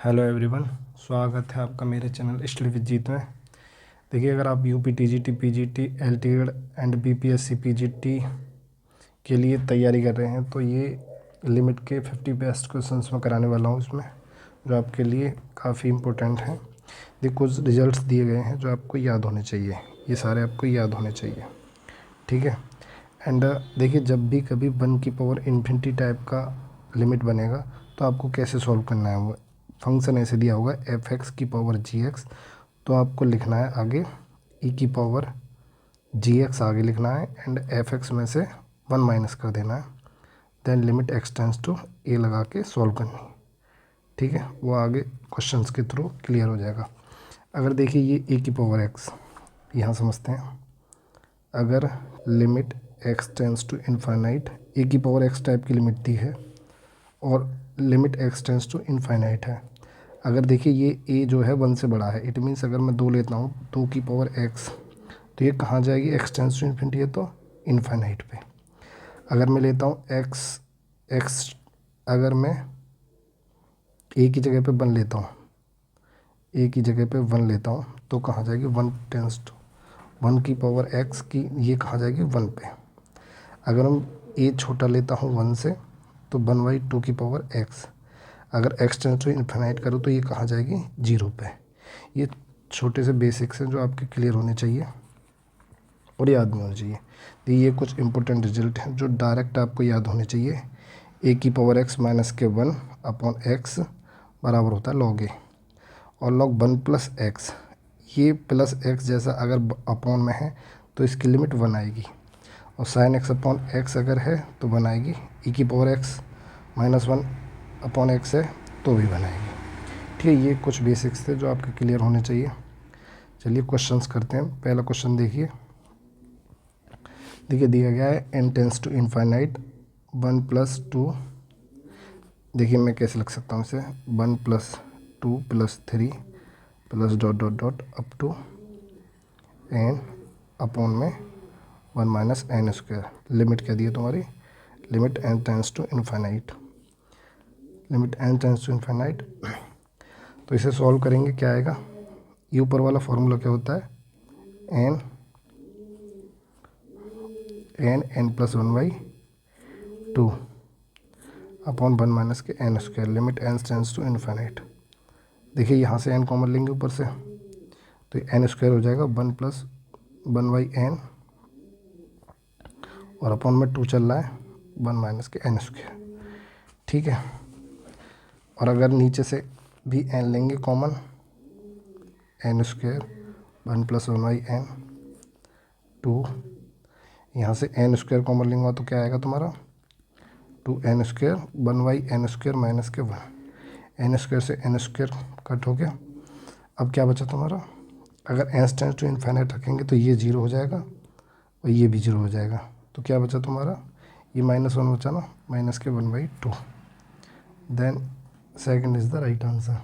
Hello everyone, स्वागत है आपका मेरे चैनल स्टडी विद जीत में। देखिए, अगर आप UP TGT, PGT, LT Ed and BPSC PGT के लिए तैयारी कर रहे हैं तो ये लिमिट के 50 बेस्ट क्वेश्चंस में कराने वाला हूँ इसमें, जो आपके लिए काफ़ी इम्पोर्टेंट हैं। देखिए, कुछ रिजल्ट्स दिए गए हैं जो आपको याद होने चाहिए, ये सारे आपको याद होने चाहिए, ठीक है। एंड देखिए, जब भी कभी 1 की पावर इन्फिनिटी टाइप का लिमिट बनेगा तो आपको कैसे सॉल्व करना है। वो फंक्शन ऐसे दिया होगा f(x) की पावर gx, तो आपको लिखना है आगे e की पावर gx आगे लिखना है एंड f(x) में से 1 माइनस कर देना है। Then limit x tends to a लगा के सॉल्व करनी है, ठीक है। वो आगे क्वेश्चंस के थ्रू क्लियर हो जाएगा। अगर देखिए ये a की पावर x, यहाँ समझते हैं। अगर limit x tends to infinite, a की पावर x टाइप की लिमिट दी है और limit x tends to infinite है। अगर देखिए ये a जो है 1 से बड़ा है, इट मीन्स अगर मैं 2 लेता हूँ 2 की पावर x, तो ये कहाँ जाएगी, x टेंड्स टू इन्फिनिटी है तो इनफाइनाइट पे। अगर मैं लेता हूँ x, अगर मैं a की जगह पे 1 लेता हूँ, a की जगह पे 1 लेता हूँ तो कहाँ जाएगी, 1 टेंड्स टू 1 की पावर x की, ये कहाँ जाएगी 1 पे। अगर हम a छोटा लेता हूँ 1 से तो 1/2 की पावर x, अगर x टेंड्स टू इन्फिनाइट करो तो ये कहाँ जाएगी 0 पे। ये छोटे से बेसिक्स हैं जो आपके क्लियर होने चाहिए और याद नहीं होने चाहिए। तो ये कुछ इंपॉर्टेंट रिजल्ट हैं जो डायरेक्ट आपको याद होने चाहिए। a की पावर x माइनस के 1 अपॉन x बराबर होता है log a, और log 1 प्लस एक्स, ये प्लस x जैसा अगर अपॉन में है तो इसकी लिमिट 1 आएगी, और साइन x अपॉन एक्स अगर है तो 1 आएगी। e की power x minus 1 upon x है तो भी बनाएगी, ठीक है। ये कुछ बेसिक्स थे जो आपके क्लियर होने चाहिए। चलिए क्वेश्चंस करते हैं। पहला क्वेश्चन देखिए दिया गया है n tends to infinite 1 plus 2। देखिए मैं कैसे लिख सकता हूँ इसे, 1 plus 2 plus 3 plus dot dot dot up to n upon में 1 माइनस एन स्क्वायर। लिमिट क्या दी है तुम्हारी, limit n tends to infinite, limit n tends to infinite. तो इसे सॉल्व करेंगे, क्या आएगा, ये ऊपर वाला फॉर्मूला क्या होता है, n प्लस 1/2 अपॉन 1 माइनस के n square, limit n tends to infinite. देखिए यहाँ से n कॉमन लेंगे ऊपर से तो n स्क्वायर हो जाएगा 1 प्लस 1/n, और अपॉन में 2 चल रहा है 1 माइनस के n स्क्वायर, ठीक है। और अगर नीचे से भी n लेंगे common, n square 1 plus 1/n 2, यहाँ से n स्क्वायर कॉमन लेंगे तो क्या आएगा तुम्हारा 2n square 1/n square minus के 1, n स्क्वायर से n स्क्वायर कट हो गया। अब क्या बचा तुम्हारा, अगर n टेंस टू इनफाइनाइट रखेंगे तो ये 0 हो जाएगा और ये भी 0 हो जाएगा, तो क्या बचा तुम्हारा, ये -1 बचा ना, माइनस के 1/2। Then second is the right answer.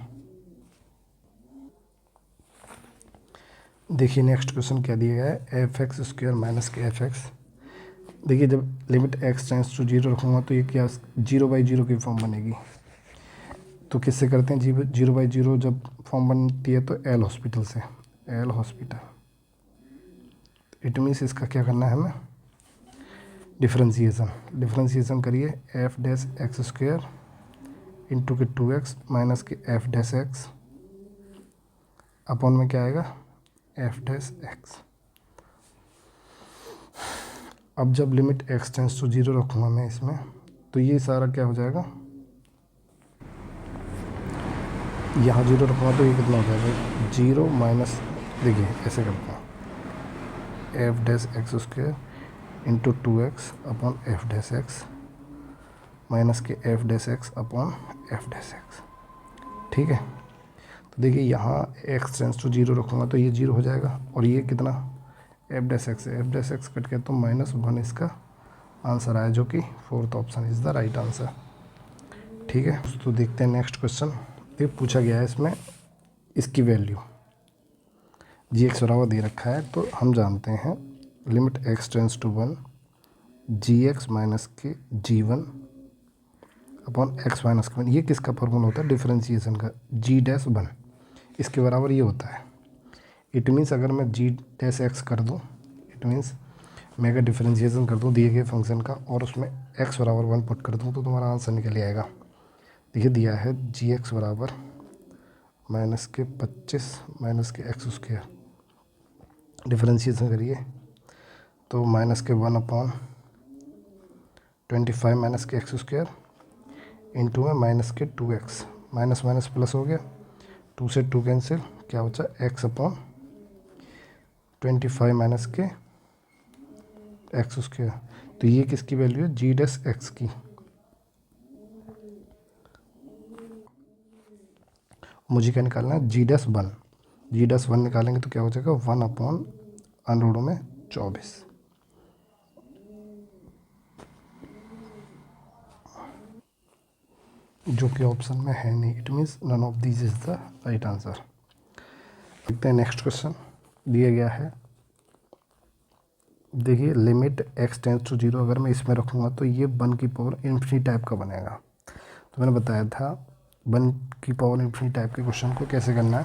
देखिए नेक्स्ट क्वेश्चन क्या दिया गया है, f(x) स्क्वायर माइनस के f(x). देखिए जब लिमिट x टेंस टू 0 रखूँगा तो ये क्या 0/0 की फॉर्म बनेगी। तो किससे करते हैं, 0/0 जब फॉर्म बनती है तो एल हॉस्पिटल से, एल हॉस्पिटल। इट मीन्स इसका क्या करना है हमें, डिफ्रेंशिएशन करिए, f(x) स्क्वायर इंटू के 2x माइनस के f(x) अपॉन में क्या आएगा f(x). अब जब लिमिट x टेंस टू 0 रखूँगा मैं इसमें तो ये सारा क्या हो जाएगा, यहाँ 0 रखूँगा तो ये कितना हो जाएगा 0 माइनस, देखिए ऐसे करता हूँ f(x) square into 2x upon f(x) minus के f(x) अपॉन f(x), ठीक है। तो देखिए यहाँ x टेंस टू 0 रखूँगा तो ये 0 हो जाएगा, और ये कितना f(x) है, f(x) कट के तो -1 इसका आंसर आया, जो कि fourth option is the right answer, ठीक है। तो देखते हैं नेक्स्ट क्वेश्चन। ये पूछा गया है इसमें इसकी वैल्यू g(x) बराबर दे रखा है, तो हम जानते हैं limit x tends to 1 gx minus के g1 अपॉन एक्स माइनस के वन। ये किसका फॉर्मूला होता है? डिफरेंशिएशन का, जी डैश वन, इसके बराबर ये होता है। इट मीन्स अगर मैं जी डैश एक्स कर दूँ, इट मीन्स मैं अगर डिफरेंशिएशन कर दूँ दिए गए फंक्शन का और उसमें एक्स बराबर वन पुट कर दूँ तो तुम्हारा आंसर निकल आएगा। देखिए दिया है जी एक्स बराबर माइनस के 25 माइनस के एक्स स्क्वायर, डिफरेंशिएशन करिए तो माइनस के 1/25 माइनस के एक्स स्क्वायर इंटू में माइनस के 2x, माइनस माइनस प्लस हो गया, 2 से 2 कैंसिल, क्या बचा x/25 माइनस के एक्स स्क्वायर। तो ये किसकी वैल्यू है? जी डैश एक्स की। मुझे क्या निकालना है? जी डैश वन। जी डैश वन निकालेंगे तो क्या हो जाएगा? 1/√24, जो कि ऑप्शन में है नहीं। It means none of this is the right answer. देखते हैं नेक्स्ट क्वेश्चन दिया गया है। देखिए लिमिट x टेंस टू 0 अगर मैं इसमें रखूँगा तो ये 1 की पावर इन्फिनिटी टाइप का बनेगा। तो मैंने बताया था 1 की पावर इन्फिनिटी टाइप के क्वेश्चन को कैसे करना है।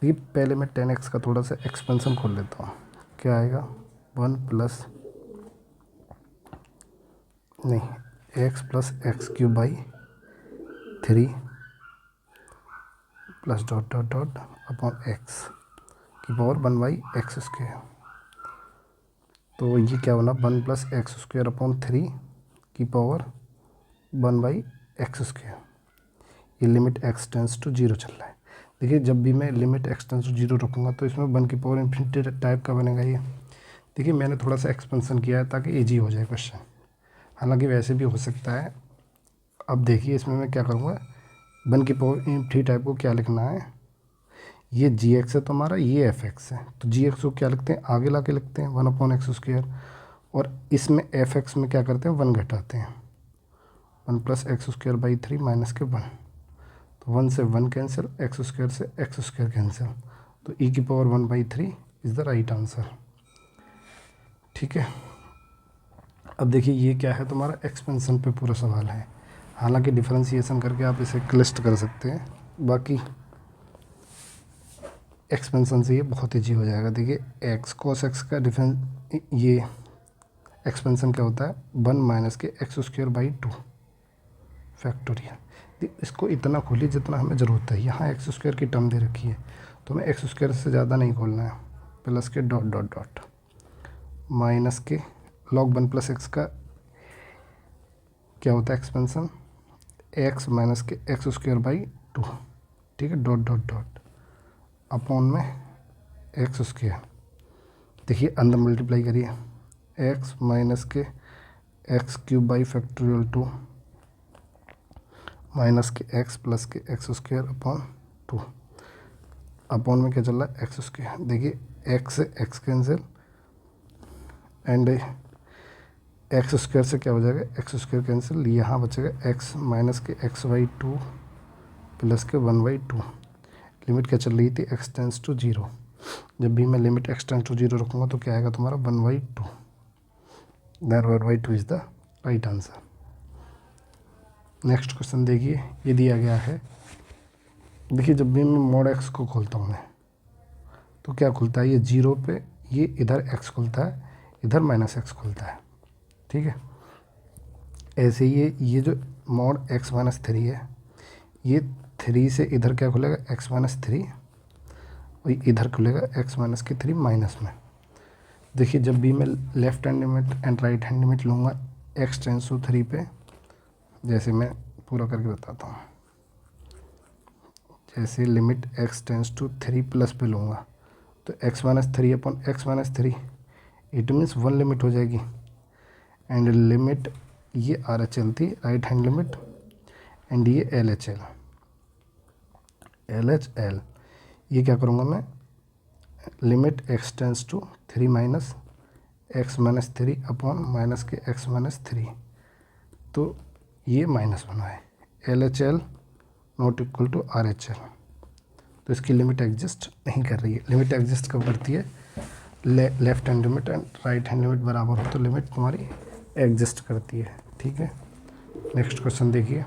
देखिए पहले मैं 10x का थोड़ा सा एक्सपेंसन खोल लेता हूँ। क्या आएगा? 1 प्लस नहीं x plus x cube by 3 plus dot dot dot upon x की पावर 1/x स्क्वायर। तो ये क्या बना? 1 प्लस एक्स स्क्वायर अपॉन 3 की पावर 1/x स्क्वायर। ये लिमिट x टेंस टू 0 चल रहा है। देखिए जब भी मैं लिमिट x टेंस टू 0 रखूँगा तो इसमें 1 की पावर इन्फिनिटी टाइप का बनेगा ये। देखिए मैंने थोड़ा सा एक्सपेंसन किया है ताकि ईजी हो जाए क्वेश्चन, हालांकि वैसे भी हो सकता है। अब देखिए इसमें मैं क्या करूँगा, 1 की पावर इन्फिनिटी टाइप को क्या लिखना है? ये जी एक्स है तो हमारा, ये एफ एक्स है, तो जी एक्स को क्या लिखते हैं? आगे ला के लिखते हैं 1/x स्क्वायर, और इसमें एफ एक्स में क्या करते हैं? 1 घटाते हैं, 1 plus x square by 3 minus के 1। तो 1 से 1 कैंसिल, एक्स स्क्वायर से एक्स स्क्वायर कैंसिल, तो ई की power 1/3 is the right answer. ठीक है। अब देखिए ये क्या है? तुम्हारा एक्सपेंसन पे पूरा सवाल है, हालांकि डिफरेंशिएशन करके आप इसे क्लिस्ट कर सकते हैं, बाकी एक्सपेंसन से ये बहुत ईजी हो जाएगा। देखिए एक्स कोस एक्स का डिफरेंस, ये एक्सपेंसन क्या होता है? 1 माइनस के एक्स स्क्वायर बाई 2 फैक्टोरियल। इसको इतना खोलिए जितना हमें ज़रूरत है। यहाँ एक्स स्क्वायर की टर्म दे रखी है तो हमें एक्स स्क्वायर से ज़्यादा नहीं खोलना है। प्लस के डॉट डॉट डॉट माइनस के लॉग 1 प्लस एक्स का क्या होता है एक्सपेंसन? एक्स माइनस के एक्स स्क्वायर बाई 2, ठीक है, डॉट डॉट डॉट अपॉन में एक्स स्क्वायर। देखिए अंदर मल्टीप्लाई करिए, एक्स माइनस के x cube by factorial 2 minus के एक्स प्लस के एक्स स्क्वायर अपॉन 2, अपॉन में क्या चल रहा है? X square. देखिए एक्स से x cancel and x square से क्या हो जाएगा? एक्स स्क्वायर कैंसिल, यहाँ बचेगा एक्स माइनस के एक्स बाई 2 प्लस के 1/2। लिमिट क्या चल रही थी? X tends to 0। जब भी मैं लिमिट एक्स टेंस टू 0 रखूँगा तो क्या आएगा तुम्हारा? 1/2। Then 1/2 is the right answer. Next question देखिए, ये दिया गया है। देखिए जब भी मैं मॉड एक्स को खोलता हूँ मैं, तो क्या खुलता है? ये 0 पे, ये इधर एक्स खुलता है, इधर माइनस एक्स खुलता है, ठीक है। ऐसे ही ये जो मॉड एक्स माइनस 3 है, ये 3 से इधर क्या खुलेगा? एक्स माइनस 3, और इधर खुलेगा एक्स माइनस के 3 माइनस में। देखिए जब भी मैं left hand limit and right hand limit लूँगा एक्स टेंस टू 3 पे, जैसे मैं पूरा करके बताता हूँ। जैसे limit x tends to 3 plus पे लूँगा तो x minus 3 upon x minus 3, it means 1 limit हो जाएगी। एंड लिमिट ये आर एच एल थी, राइट हैंड लिमिट, एंड ये L H L, L H L. ये क्या करूँगा मैं? Limit x tends to 3 minus x minus 3 upon minus के एक्स माइनस 3, तो ये माइनस बना है। L H L not equal to R H L, तो इसकी लिमिट एग्जिस्ट नहीं कर रही है। लिमिट एग्जिस्ट कब करती है? Left hand limit and right hand limit बराबर हो तो लिमिट तुम्हारी एग्जिस्ट करती है, ठीक है। नेक्स्ट क्वेश्चन देखिए,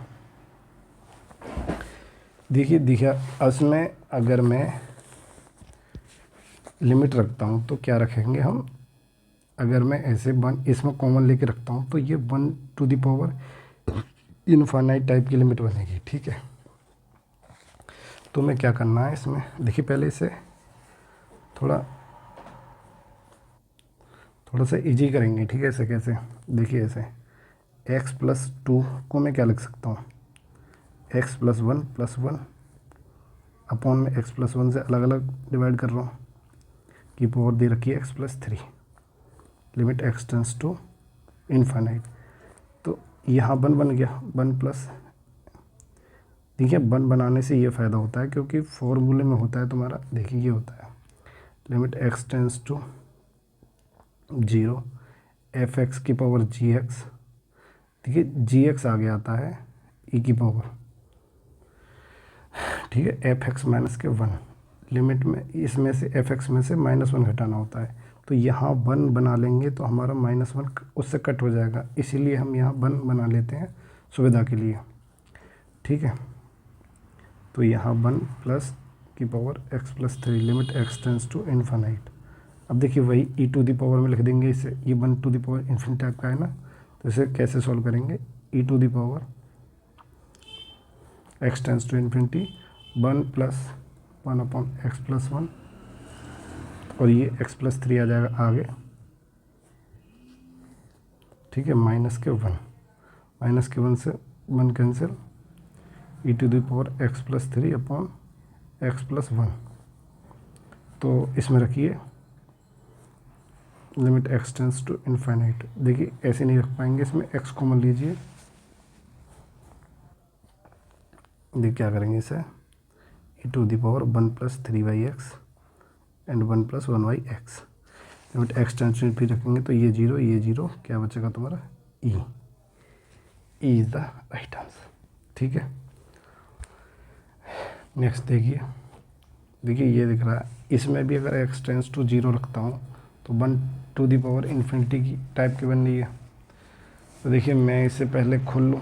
देखिए उसमें अगर मैं लिमिट रखता हूँ तो क्या रखेंगे हम, अगर मैं ऐसे वन इसमें कॉमन लेके रखता हूँ तो ये 1 इनफाइनाइट टाइप की लिमिट बनेगी। ठीक है, तो मैं क्या करना है इसमें, देखिए पहले इसे थोड़ा सा इजी करेंगे। ठीक है, ऐसे कैसे, देखिए ऐसे x+2 को मैं क्या लिख सकता हूँ, x+1 अपॉन में x+1 से अलग अलग डिवाइड कर रहा हूँ, की पावर दे रखी है x+3, limit x tends to infinite. तो यहाँ 1 बन गया, 1+, देखिए 1 बनाने से ये फ़ायदा होता है क्योंकि फॉर्मूले में होता है तुम्हारा, देखिए ये होता है limit x tends to 0 f(x) की पावर gx, देखिए gx आगे आता है e की पावर, ठीक है, f(x) माइनस के 1, लिमिट में इसमें से f(x) में से -1 घटाना होता है, तो यहाँ 1 बना लेंगे तो हमारा -1 उससे कट हो जाएगा, इसीलिए हम यहाँ 1 बना लेते हैं सुविधा के लिए। ठीक है, तो यहाँ 1 प्लस की power x+3 limit x tends to infinite. अब देखिए वही e⁻ में लिख देंगे इसे, ये 1 इन्फिनिटी टाइप का है ना, तो इसे कैसे सॉल्व करेंगे, e⁻ x tends to infinity 1+1/x+1 और ये x+3 आ जाएगा आगे। ठीक है, -1 से 1 कैंसिल, e⁻x+3/x+1, तो इसमें रखिए limit x tends to infinite. देखिए ऐसे नहीं रख पाएंगे, इसमें x कॉमन लीजिए, देखिए क्या करेंगे इसे, e⁻1+3/x and 1+1/x, limit x tends to infinity रखेंगे तो ये 0 क्या बचेगा तुम्हारा, e is the right answer. ठीक है, नेक्स्ट देखिए ये दिख रहा है, इसमें भी अगर x टेंस टू 0 रखता हूँ तो 1 इन्फिनिटी की टाइप की बन रही है। तो देखिए मैं इसे पहले खोल लूँ,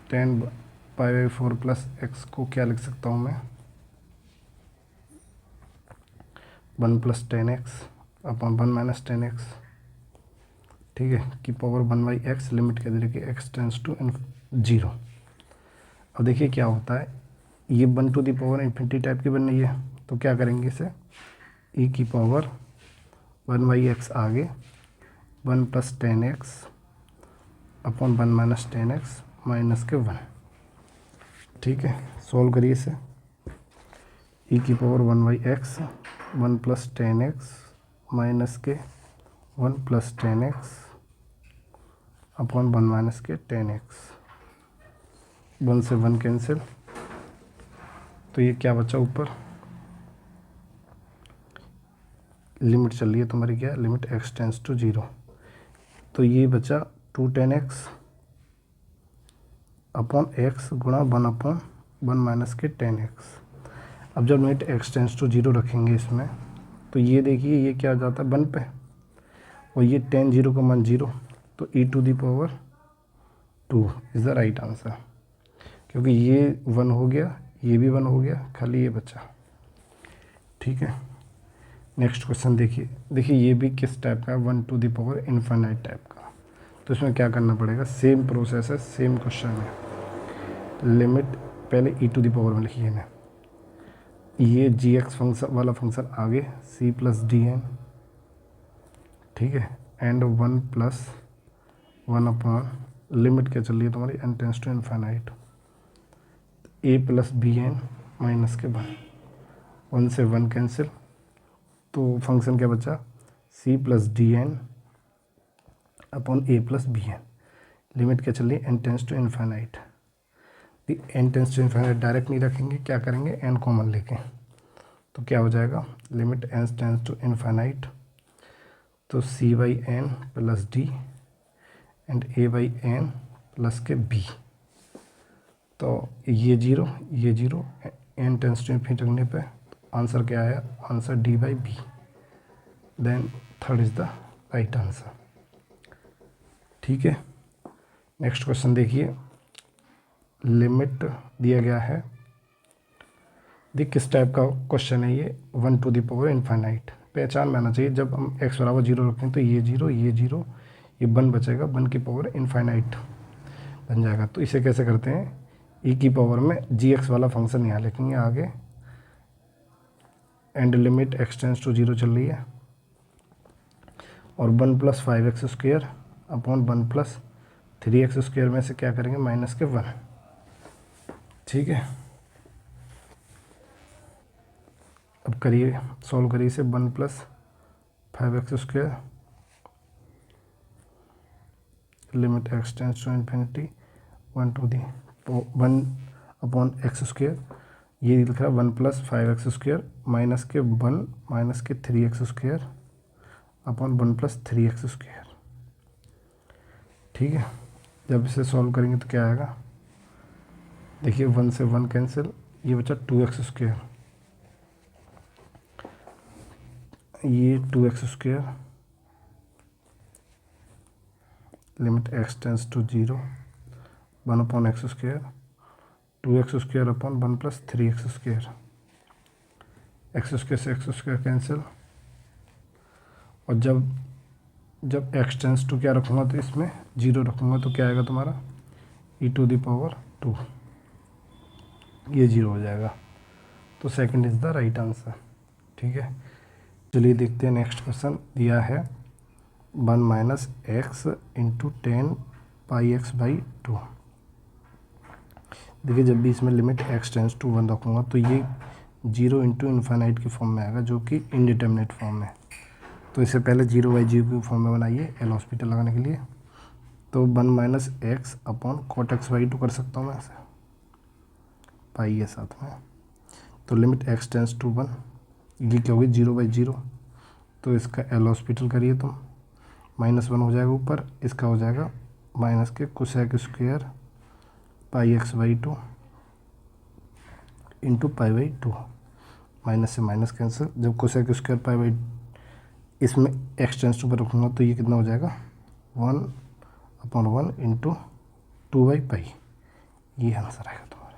10π/4 प्लस x को क्या लिख सकता हूँ मैं, 1+10x अपॉन 1 - 10x, ठीक है, की पावर 1/x, लिमिट क्या दे रही है x टेंस टू 0। अब देखिए क्या होता है, ये 1 इन्फिनिटी टाइप की बन रही है, तो क्या करेंगे इसे, e⁻1/x आगे 1+10x अपॉन 1 - 10x माइनस के 1। ठीक है, सॉल्व करिए इसे, e⁻1/x 1+10x माइनस के 1+10x अपॉन 1 - के 10x, 1 से 1 कैंसिल, तो ये क्या बचा ऊपर, लिमिट चल रही है तुम्हारी क्या, लिमिट x टेंस टू 0, तो ये बचा 210x अपॉन x गुणा 1/1 - के 10x। अब जब लिमिट x टेंस टू 0 रखेंगे इसमें, तो ये देखिए ये क्या आ जाता है 1 पे, और ये 10 0 का मान 0, तो e⁻2 is the right answer, क्योंकि ये 1 हो गया, ये भी 1 हो गया, खाली ये बचा। ठीक है, नेक्स्ट क्वेश्चन देखिए ये भी किस टाइप का है, 1 इनफाइनाइट टाइप का। तो इसमें क्या करना पड़ेगा, सेम प्रोसेस है, सेम क्वेश्चन है, लिमिट पहले e⁻ में लिखिए ना, ये gx फंक्शन वाला फंक्शन आगे c+dn, ठीक है, एंड 1+1 अपॉन लिमिट क्या चल रही है तुम्हारी n tends to infinite, a+bn minus के 1 से 1 कैंसिल, तो फंक्शन क्या बचा, c+dn अपॉन a+bn, लिमिट क्या चल रही है n tends to infinite. n tends to infinite direct नहीं रखेंगे, क्या करेंगे n कॉमन लेके, तो क्या हो जाएगा, limit n tends to infinite, तो c/n plus d and a/n plus के b, तो ये 0 n टेंस टू इनफिनिटी रखने पे आंसर क्या आया, answer d/b, then third is the right answer. ठीक है, नेक्स्ट क्वेश्चन देखिए, लिमिट दिया गया है। देख किस टाइप का क्वेश्चन है ये, 1 टू द पावर इनफाइनाइट। पहचान में आना चाहिए, जब हम x बराबर 0 रखें तो ये 0 ये 0, ये 1 बचेगा, 1 की पावर इनफाइनाइट बन जाएगा। तो इसे कैसे करते हैं, e की पावर में gx वाला फंक्शन यहाँ लिखेंगे आगे, and limit x tends to 0 चल रही है, और 1 plus 5x square upon 1 plus 3x square में से क्या करेंगे, माइनस के 1। ठीक है, अब करिए, सॉल्व करिए इसे। 1 plus 5x square limit x tends to infinity 1 to the 1 upon x square, ये लिख रहा है 1 प्लस 5x स्क्वेयर माइनस के 1 माइनस के 3x square upon 1 plus 3x square. ठीक है, जब इसे सॉल्व करेंगे तो क्या आएगा, देखिए 1 से 1 कैंसिल, ये बचा 2x स्क्वेयर, ये 2x square limit x tends to 0 1 upon x square 2x square upon 1 plus 3x square, x square से एक्स स्क्वेयर कैंसिल, और जब x टेंस टू क्या रखूँगा तो इसमें 0 रखूँगा तो क्या आएगा तुम्हारा, e टू द पावर 2, ये 0 हो जाएगा। तो second is the right answer. ठीक है, चलिए देखते हैं नेक्स्ट क्वेश्चन दिया है 1 minus x into 10 pi x by 2। देखिए जब भी इसमें लिमिट x टेंस टू 1 रखूँगा तो ये 0 इंटू इन्फाइनाइट की फॉर्म में आएगा, जो कि इनडिटर्मिनेट फॉर्म है। तो इसे पहले 0/0 की फॉर्म में बनाइए एल हॉस्पिटल लगाने के लिए। तो 1 minus x upon cot x by 2 कर सकता हूँ मैं ऐसे, पाई है साथ में। तो लिमिट x टेंस टू 1, ये क्या होगी 0/0, तो इसका एल हॉस्पिटल करिए तुम, -1 हो जाएगा ऊपर, इसका हो जाएगा माइनस के cosec square pi x by 2 into pi by 2, minus से माइनस कैंसिल, जब कोसेक स्क्वायर पाई बाई इसमें x टेंस टू पर रखूँगा तो ये कितना हो जाएगा 1/1 इंटू 2/पाई, ये आंसर आएगा तुम्हारा।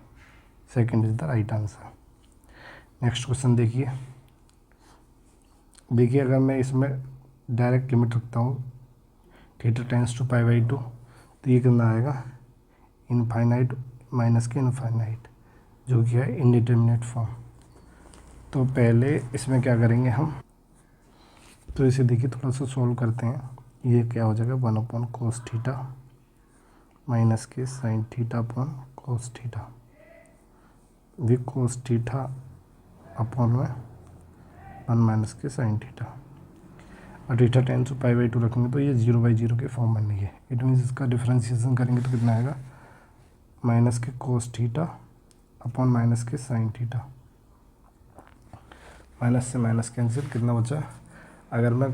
Second is the right answer. Next question देखिए अगर मैं इसमें डायरेक्ट लिमिट रखता हूँ theta tends to pi by 2 तो ये कितना आएगा, इनफाइनाइट माइनस के इनफाइनाइट, जो कि है इनडिटर्मिनेट फॉर्म। तो पहले इसमें क्या करेंगे हम, तो इसे देखिए थोड़ा सा सॉल्व करते हैं। ये क्या हो जाएगा 1 अपॉन कोस थीटा माइनस के sine theta upon cos theta, वी कोस थीटा अपॉन में 1 माइनस के साइन थीटा, और theta tends to pi by 2 रखेंगे तो ये 0/0 के फॉर्म बन रही है। इट मीन्स इसका डिफ्रेंशिएशन करेंगे तो कितना आएगा, माइनस के कोस थीटा अपॉन माइनस के साइन थीटा, माइनस से माइनस कैंसिल, कितना बचा, अगर मैं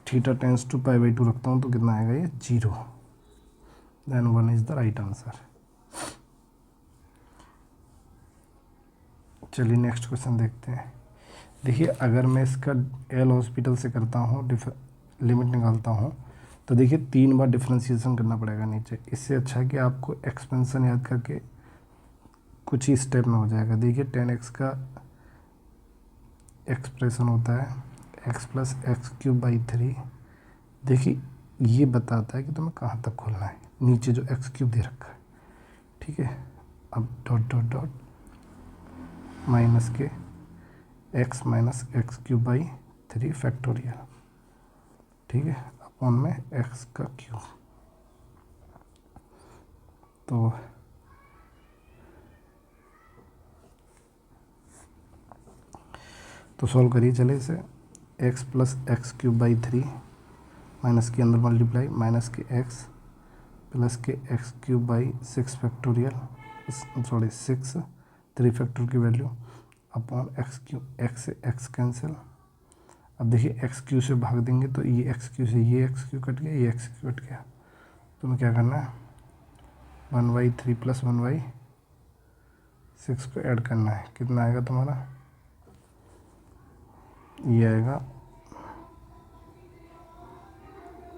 theta tends to pi by 2 रखता हूँ तो कितना आएगा, ये 0, then 1 is the right answer. चलिए नेक्स्ट क्वेश्चन देखते हैं। देखिए अगर मैं इसका एल हॉस्पिटल से करता हूँ, लिमिट निकालता हूँ, तो देखिए 3 बार डिफ्रेंशिएशन करना पड़ेगा नीचे। इससे अच्छा है कि आपको एक्सपेंशन याद करके कुछ ही स्टेप में हो जाएगा। देखिए 10x का एक्सप्रेशन होता है x plus x cube by 3। देखिए ये बताता है कि तुम्हें कहाँ तक खोलना है, नीचे जो एक्स क्यूब दे रखा है। ठीक है, अब डॉट डॉट डॉट माइनस के x minus x cube by 3 factorial, ठीक है, अपॉन में x का क्यूब। तो सॉल्व करिए चले इसे, x plus x cube by 3 minus के अंदर मल्टीप्लाई माइनस के x प्लस के x cube by 6 factorial, sorry 6 3 factor की value upon x cube, x से एक्स कैंसिल। अब देखिए एक्स क्यू से भाग देंगे तो ये एक्स क्यू से ये एक्स क्यू कट गया, ये एक्स क्यू कट गया। तो क्या करना है, 1/3 प्लस 1/6 को ऐड करना है, कितना आएगा तुम्हारा, ये आएगा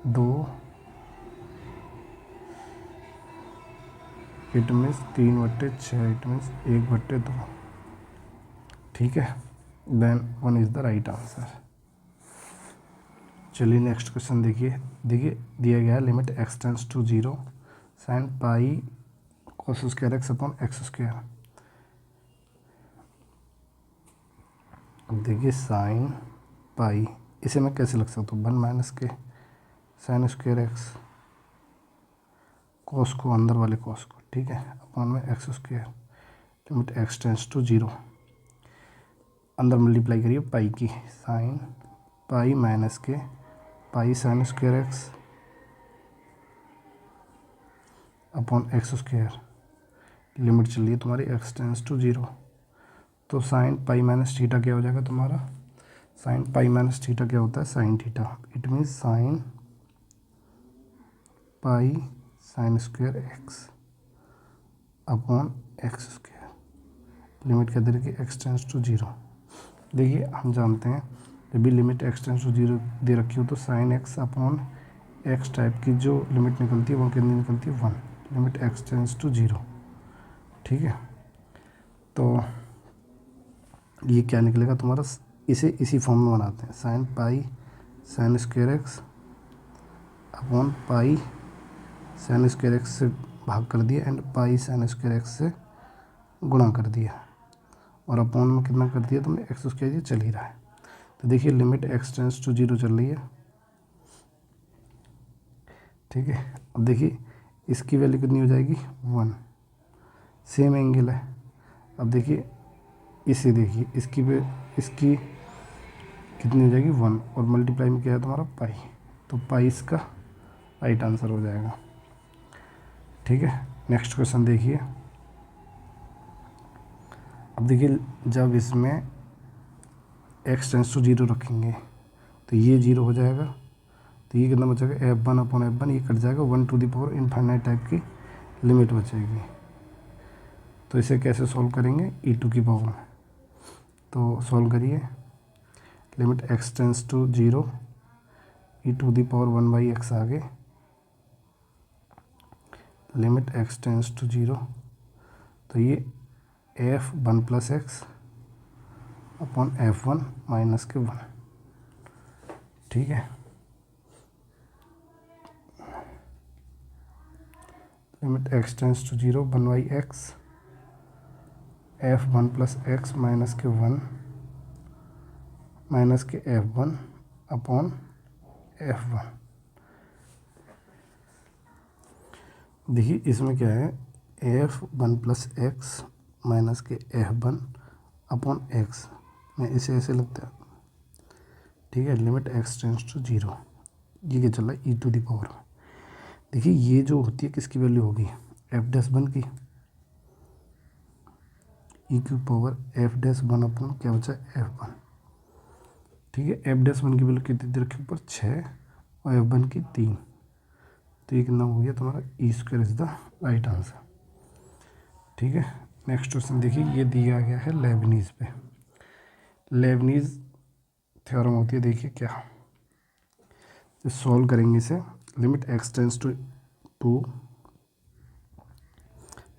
2 इट मीन्स 3/6, इट मीन्स 1/2। ठीक है, then 1 is the right answer. चलिए नेक्स्ट क्वेश्चन देखिए दिया गया है limit x tends to 0 sin pi cos square x upon x square. अब देखिए साइन पाई, इसे मैं कैसे लिख सकता हूँ, 1 - के साइन स्क्वायर एक्स, कोस को अंदर वाले कोस को, ठीक है, अपॉन में x square, limit x tends to 0, अंदर मल्टीप्लाई करिए पाई की, साइन पाई माइनस के pi sine square x upon x square, limit चल रही है तुम्हारी x टेंस टू 0। तो साइन पाई माइनस थीटा क्या हो जाएगा तुम्हारा, साइन पाई माइनस थीटा क्या होता है, sine theta, it means sine pi sine square x upon x square, limit क्या दे रखी है, x टेंस टू 0। देखिए हम जानते हैं जब भी लिमिट x टेंस टू 0 दे रखी हो तो sine x upon x type की जो लिमिट निकलती है वो कितनी निकलती है, 1, लिमिट x टेंस टू 0। ठीक है, तो ये क्या निकलेगा तुम्हारा, इसे इसी फॉर्म में बनाते हैं, sine pi sine square x upon pi sine square x से भाग कर दिया and pi sine square x से गुणा कर दिया, और अपॉन में कितना कर दिया तुमने, एक्स स्क्वायर, ये चल ही रहा है। तो देखिए लिमिट x टेंस टू 0 चल रही है। ठीक है, अब देखिए इसकी वैल्यू कितनी हो जाएगी, 1, सेम एंगल है। अब देखिए इसे देखिए इसकी कितनी हो जाएगी, 1, और मल्टीप्लाई में क्या है तुम्हारा पाई, तो पाई इसका राइट आंसर हो जाएगा। ठीक है, नेक्स्ट क्वेश्चन देखिए। अब देखिए जब इसमें x टेंस टू 0 रखेंगे तो ये 0 हो जाएगा, तो ये कितना बचेगा, f1 अपॉन f1, ये कट जाएगा, 1 to the power infinite type की लिमिट बचेगी। तो इसे कैसे सॉल्व करेंगे, e2 की पावर में, तो सॉल्व करिए, limit x tends to 0 e2 the power 1/x आ गए, लिमिट x टेंस टू 0, तो ये f1 + x upon f1 minus के 1। ठीक है, limit x tends to 0 1/x f1 + x minus के 1 माइनस के f1 अपॉन f1। देखिए इसमें क्या है, f1 + x माइनस के f1 अपॉन x, मैं इसे ऐसे लगता है। ठीक है, लिमिट x टेंस टू 0, ये क्या चल रहा है, e2 द पावर। देखिए ये जो होती है किसकी वैल्यू होगी, f'1 की, e की पावर f'1 अपॉन क्या बचा, f1। ठीक है, f'1 की वैल्यू कितनी दे रखी ऊपर, 6, और f1 की 3, तो ये कितना हो गया तुम्हारा, e² is the right answer. ठीक है, नेक्स्ट क्वेश्चन देखिए, ये दिया गया है लेबनीज़ पे, लेबनीज़ थ्योरम होती है, देखिए क्या, तो सॉल्व करेंगे इसे, लिमिट x टेंस टू 2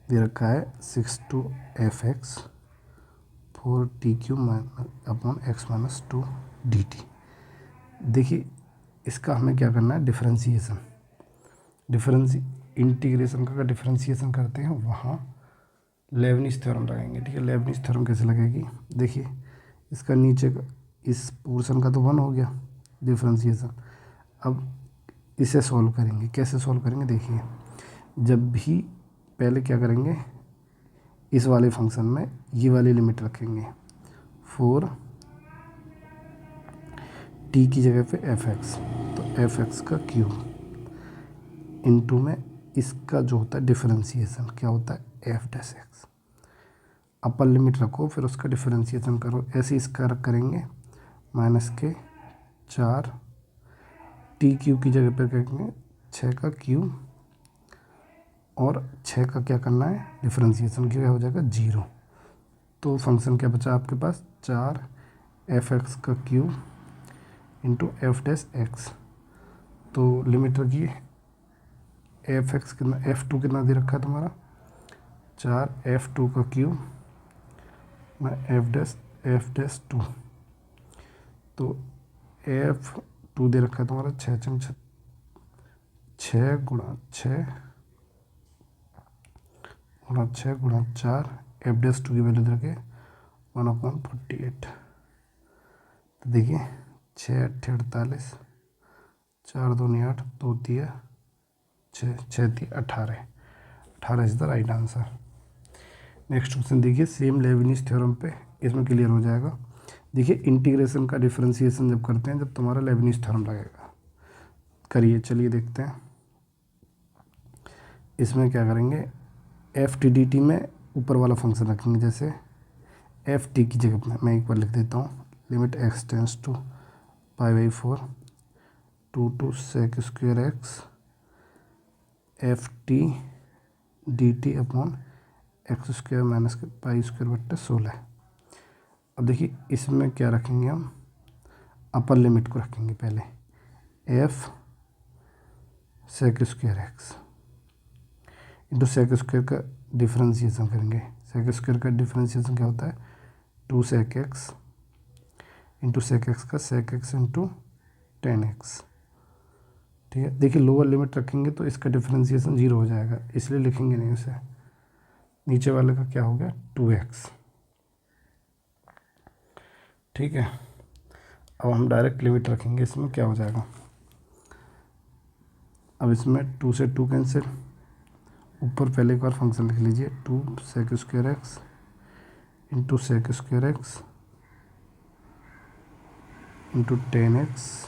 दे रखा है 6 to f(x) 4t³ upon x - 2 dt। देखिए इसका हमें क्या करना है, डिफरेंशिएशन, इंटीग्रेशन का डिफरेंशिएशन करते हैं वहाँ लेबनीज़ थ्योरम लगाएंगे। ठीक है, लेबनीज़ थ्योरम कैसे लगेगी, देखिए इसका नीचे का इस पोर्शन का तो 1 हो गया डिफरेंशिएशन। अब इसे सॉल्व करेंगे, कैसे सॉल्व करेंगे, देखिए जब भी पहले क्या करेंगे, इस वाले फंक्शन में ये वाली लिमिट रखेंगे, 4 t की जगह पे f(x), तो f(x) का क्यूब इनटू में इसका जो होता है डिफरेंशिएशन क्या होता है, f'(x), अपर लिमिट रखो फिर उसका डिफरेंशिएशन करो, ऐसे इसका रख करेंगे माइनस के 4 t³ की जगह पर करेंगे 6 का क्यूब, और 6 का क्या करना है, डिफरेंशिएशन क्या हो जाएगा, 0। तो फंक्शन क्या बचा आपके पास, 4 f(x) का क्यूब इंटू f'(x), तो लिमिट रखिए f(x) कितना, f2 कितना दे रखा है तुम्हारा, 4 F2 का क्यूब में F'2। तो F2 दे रखा है तुम्हारा 6 गुणा 4 F'2 की वैल्यू दे रखे 1/48। तो देखिए 6 8 48, 4 2 8, 2 3 6, 6 3 18 is the right answer. Next question देखिए, सेम लेबनिज थ्योरम पे इसमें क्लियर हो जाएगा। देखिए इंटीग्रेशन का डिफरेंशिएशन जब करते हैं, जब तुम्हारा लेबनिज थ्योरम लगेगा। करिए, चलिए देखते हैं। इसमें क्या करेंगे, एफ टी डी टी में ऊपर वाला फंक्शन रखेंगे, जैसे एफ टी की जगह में मैं एक बार लिख देता हूँ, limit x tends to π/4 2 sec square x f t d t upon x square minus pi square बट्टे 16। अब देखिए इसमें क्या रखेंगे, हम अपर लिमिट को रखेंगे पहले, f sec square x into sec square का डिफरेंशिएशन करेंगे। सेक स्क्वायर का डिफरेंशिएशन क्या होता है, 2 sec x into sec x का सेक एक्स इंटू 10x। ठीक है, देखिए लोअर लिमिट रखेंगे तो इसका डिफरेंशिएशन 0 हो जाएगा, इसलिए लिखेंगे नहीं उसे। नीचे वाले का क्या हो गया, 2x। ठीक है, अब हम डायरेक्ट लिमिट रखेंगे, इसमें क्या हो जाएगा, अब इसमें 2 से 2 कैंसिल, ऊपर पहले एक बार फंक्शन लिख लीजिए, 2 sec square x into sec square x into 10x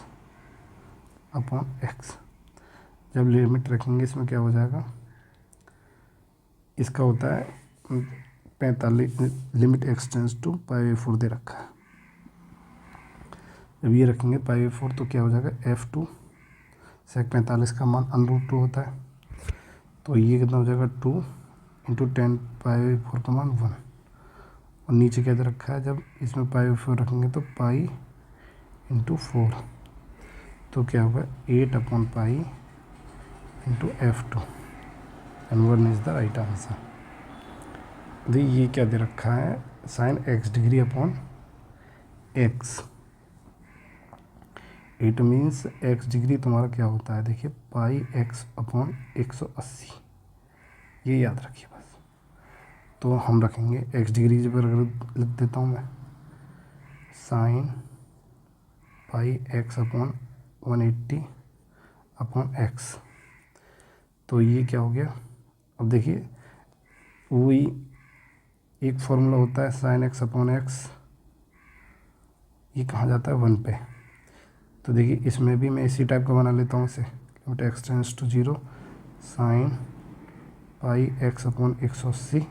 upon x. जब लिमिट रखेंगे इसमें क्या हो जाएगा, इसका होता है 45, लिमिट एक्स टेंस टू π/4 दे रखा है। जब ये रखेंगे π/4 तो क्या हो जाएगा, F2 sec 45 का मान √2 होता है, तो ये कितना हो जाएगा 2 इंटू 10 π/4 का मान 1। और नीचे क्या दे रखा है, जब इसमें π/4 रखेंगे तो पाई इंटू 4, तो क्या होगा 8/पाई into F2 and 1 is the right answer. देखिए ये क्या दे रखा है, साइन x डिग्री upon x। It means x डिग्री तुम्हारा क्या होता है, देखिए π/x/180, ये याद रखिए बस। तो हम रखेंगे x डिग्री पर, अगर लिख देता हूँ मैं, साइन π/180/x, तो ये क्या हो गया। अब देखिए वही एक फॉर्मूला होता है साइन x/x, ये कहाँ जाता है 1 पे। तो देखिए इसमें भी मैं इसी टाइप का बना लेता हूँ इसे, limit x tends to 0 sine π/x/180,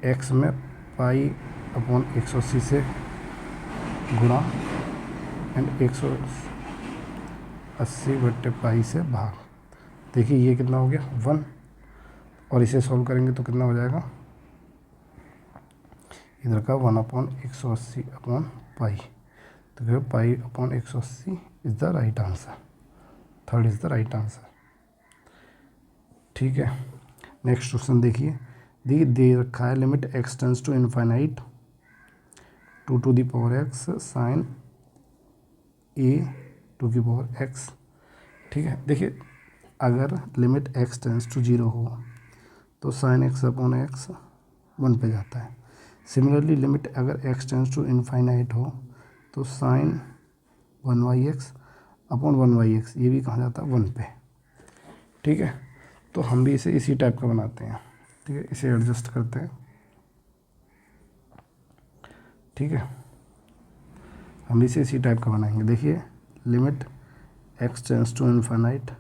x में π/180 से गुणा एंड 180/पाई से भाग। देखिए ये कितना हो गया 1, और इसे सॉल्व करेंगे तो कितना हो जाएगा, इधर का 1/180/पाई, तो फिर π/180 is the right answer. Third is the right answer. ठीक है, नेक्स्ट क्वेश्चन देखिए, दे रखा है limit x tends to infinite 2x sine a2x। ठीक है, देखिए अगर लिमिट x टेंस टू 0 हो तो साइन x/x 1 पे जाता है। सिमिलरली लिमिट अगर x टेंस टू इनफाइनाइट हो तो साइन 1/1x, ये भी कहाँ जाता है 1 पे। ठीक है, तो हम भी इसे इसी टाइप का बनाते हैं। ठीक है, इसे एडजस्ट करते हैं। ठीक है, हम इसे इसी टाइप का बनाएंगे। देखिए limit x tends to infinite,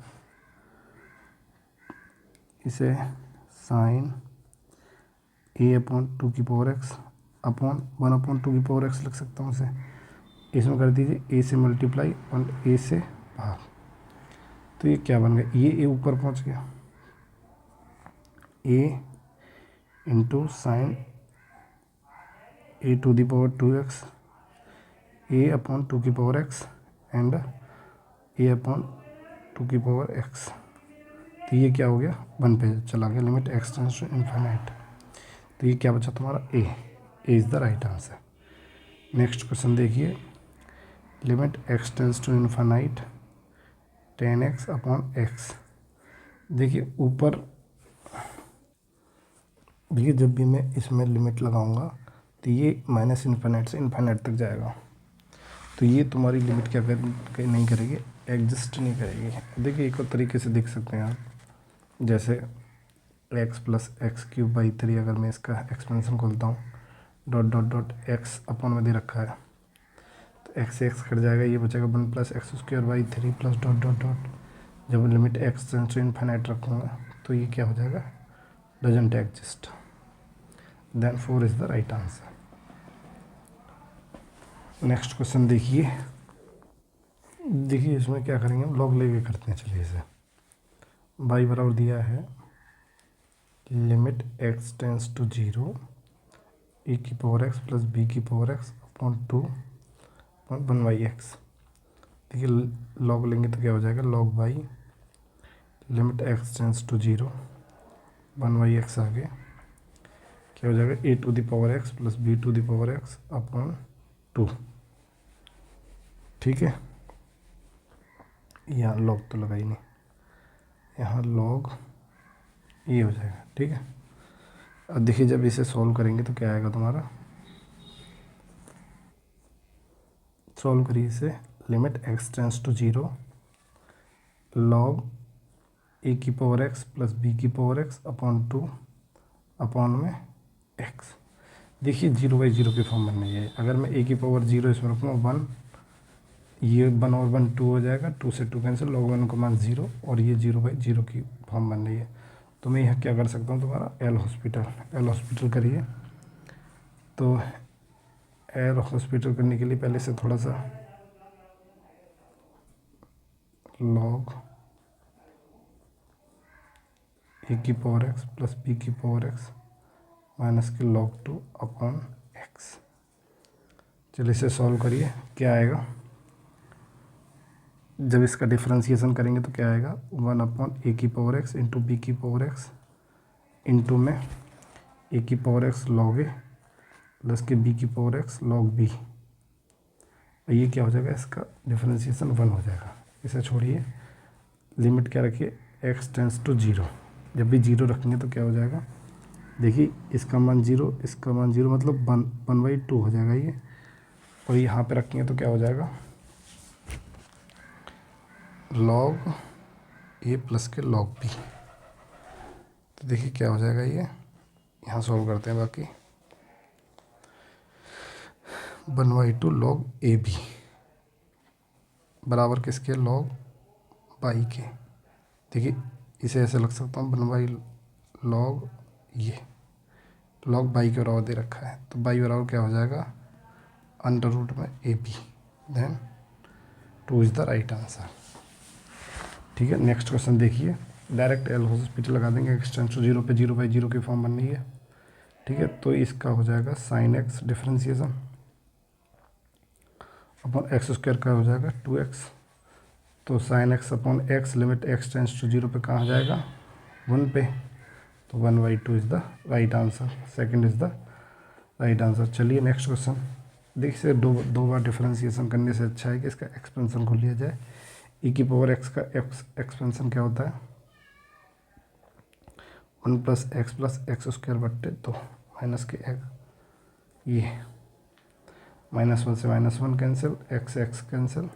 इसे साइन a/2x अपॉन 1/2x लिख सकता हूँ इसे। इसमें कर दीजिए a से मल्टीप्लाई और a से भाग, तो ये क्या बन गया, ये a ऊपर पहुँच गया, a into sine a/2x a/2x and a/2x तो ये क्या हो गया, 1 पे चला गया, limit x tends to infinite. तो ये क्या बचा तुम्हारा, a is the right answer. Next question देखिए, limit x tends to infinite 10x upon x. देखिए ऊपर, देखिए जब भी मैं इसमें लिमिट लगाऊंगा तो ये माइनस इन्फिनिट से इन्फिनिट तक जाएगा, तो ये तुम्हारी लिमिट क्या नहीं करेगी, एग्जिस्ट नहीं करेगी। देखिए एक और तरीके से देख सकते हैं आप, जैसे x plus x cube by 3, अगर मैं इसका एक्सपेंशन खोलता हूँ, dot dot dot x upon में दे रखा है, तो एक्स से एक्स कट जाएगा, ये बचेगा 1 plus x square by 3 plus dot dot dot. जब limit x tends to infinite रखूँगा तो ये क्या हो जाएगा, doesn't exist. Then 4 is the right answer. Next question देखिए, देखिए इसमें क्या करेंगे हम, लॉग लेके करते हैं। चलिए इसे बाई बराबर दिया है limit x tends to 0 a की पावर एक्स प्लस बी की power x upon 2 upon 1/x। देखिए लॉग लेंगे तो क्या हो जाएगा, log by limit x tends to 0 1/x आगे क्या हो जाएगा, a to the power x plus b to the power x upon 2। ठीक है, यहाँ लॉग तो लगा ही नहीं, यहाँ लॉग ये हो जाएगा। ठीक है, अब देखिए जब इसे सॉल्व करेंगे तो क्या आएगा तुम्हारा, सॉल्व करिए इसे, limit x tends to 0 log a की पावर एक्स प्लस बी की पावर एक्स अपॉन 2 अपॉन में एक्स। देखिए 0/0 की फॉर्म बननी है। अगर मैं ए की पावर 0 इसमें रखूँगा 1, ये 1 और 1 2 हो जाएगा, 2 से 2 कैंसिल, log 1 का मान 0, और ये 0/0 की फॉर्म बन रही है। तो मैं यहाँ क्या कर सकता हूँ, तुम्हारा एल हॉस्पिटल करिए। तो एल हॉस्पिटल करने के लिए पहले से थोड़ा सा log ए की पावर एक्स प्लस बी की पावर एक्स माइनस के log 2 अपॉन एक्स। चलिए इसे सॉल्व करिए, क्या आएगा, जब इसका डिफ्रेंसिएशन करेंगे तो क्या आएगा, 1 अपॉन ए की पावर एक्स इंटू बी की पावर एक्स इंटू में ए की पावर एक्स लॉग ए प्लस के बी की पावर एक्स लॉग बी। ये क्या हो जाएगा, इसका डिफ्रेंसिएशन 1 हो जाएगा। इसे छोड़िए, लिमिट क्या रखिए, एक्स टेंस टू 0। जब भी 0 रखेंगे तो क्या हो जाएगा, देखिए इसका मान 0, इसका मान 0, मतलब 1/2 हो जाएगा ये, और यहाँ पे रखेंगे तो क्या हो जाएगा, लॉग ए प्लस के लॉग बी। तो देखिए क्या हो जाएगा, ये यहाँ सॉल्व करते हैं, बाकी 1/2 लॉग ए बी बराबर किसके, लॉग बाई के। देखिए इसे ऐसे लग सकता हूँ, 1 लॉग ये लॉग बाई के बराबर दे रखा है, तो बाई बराबर क्या हो जाएगा, अंडर रूट में a b. Then 2 is the right answer. ठीक है, नेक्स्ट क्वेश्चन देखिए, डायरेक्ट एल हॉस्पिटल लगा देंगे, एक्स टेंस टू 0 पे 0/0 की फॉर्म बन रही है। ठीक है, तो इसका हो जाएगा sine x differentiation upon x square का हो जाएगा 2x। तो sine x upon x, limit x tends to 0 पे कहाँ जाएगा, 1 पे, तो 1/2 is the right answer. Second is the right answer. चलिए नेक्स्ट क्वेश्चन देखिए, दो बार डिफ्रेंसिएशन करने से अच्छा है कि इसका एक्सपेंशन को लिया जाए। ई की पावर एक्स का एक्सपेंशन क्या होता है, 1 प्लस एक्स स्क्वायर बट्टे 2 माइनस के एक्स, ये -1 से -1 कैंसिल, एक्स कैंसिल,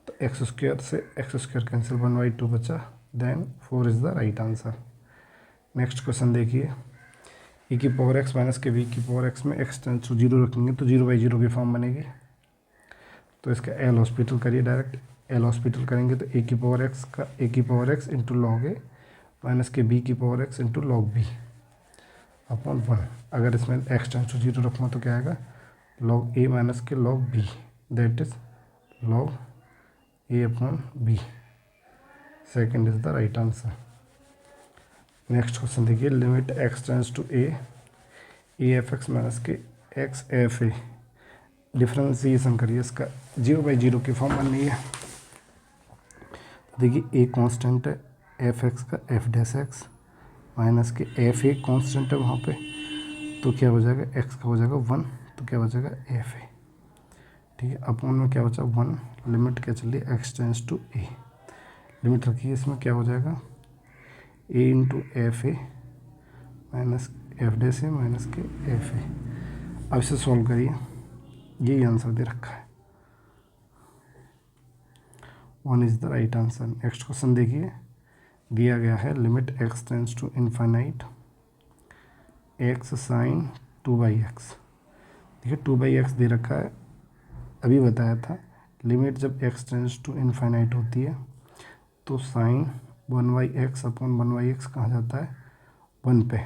तो एक्स स्क्वायर से एक्स स्क्वायर कैंसिल, 1/2 बचा। Then 4 is the right answer. Next question देखिए, ए की पावर एक्स माइनस के बी की पावर एक्स में एक्स टेंस टू 0 रखेंगे तो 0/0 की फॉर्म बनेगी। तो इसका एल हॉस्पिटल करिए, डायरेक्ट एल हॉस्पिटल करेंगे तो ए की पावर एक्स का ए की power x into log a minus के बी की power x into log b upon 1। अगर इसमें एक्स टेंस टू 0 रखूँगा तो क्या आएगा, लॉग ए माइनस के log b, that is log a upon b. Second is the right answer. Next question देखिए, limit x tends to a f x minus के x f a, differentiation करिए, इसका 0/0 की फॉर्म बननी है। देखिए a constant है, एफ एक्स का एफ डैश एक्स माइनस के एफ ए कॉन्स्टेंट है वहाँ पे, तो क्या हो जाएगा, एक्स का हो जाएगा 1, तो क्या हो जाएगा एफ ए। ठीक है, अपॉन में क्या बचा 1, लिमिट क्या चल रही है x tends to a, limit रखिए, इसमें क्या हो जाएगा a into f a minus f dash a minus के एफ ए। अब इसे सॉल्व करिए, यही आंसर दे रखा है, 1 is the right answer. Next question देखिए, दिया गया है limit x tends to infinite x sine 2/x। देखिए 2/x दे रखा है, अभी बताया था लिमिट जब एक्स टेंस टू इन्फाइनाइट होती है तो साइन 1/x अपॉन 1/x कहाँ जाता है 1 पे।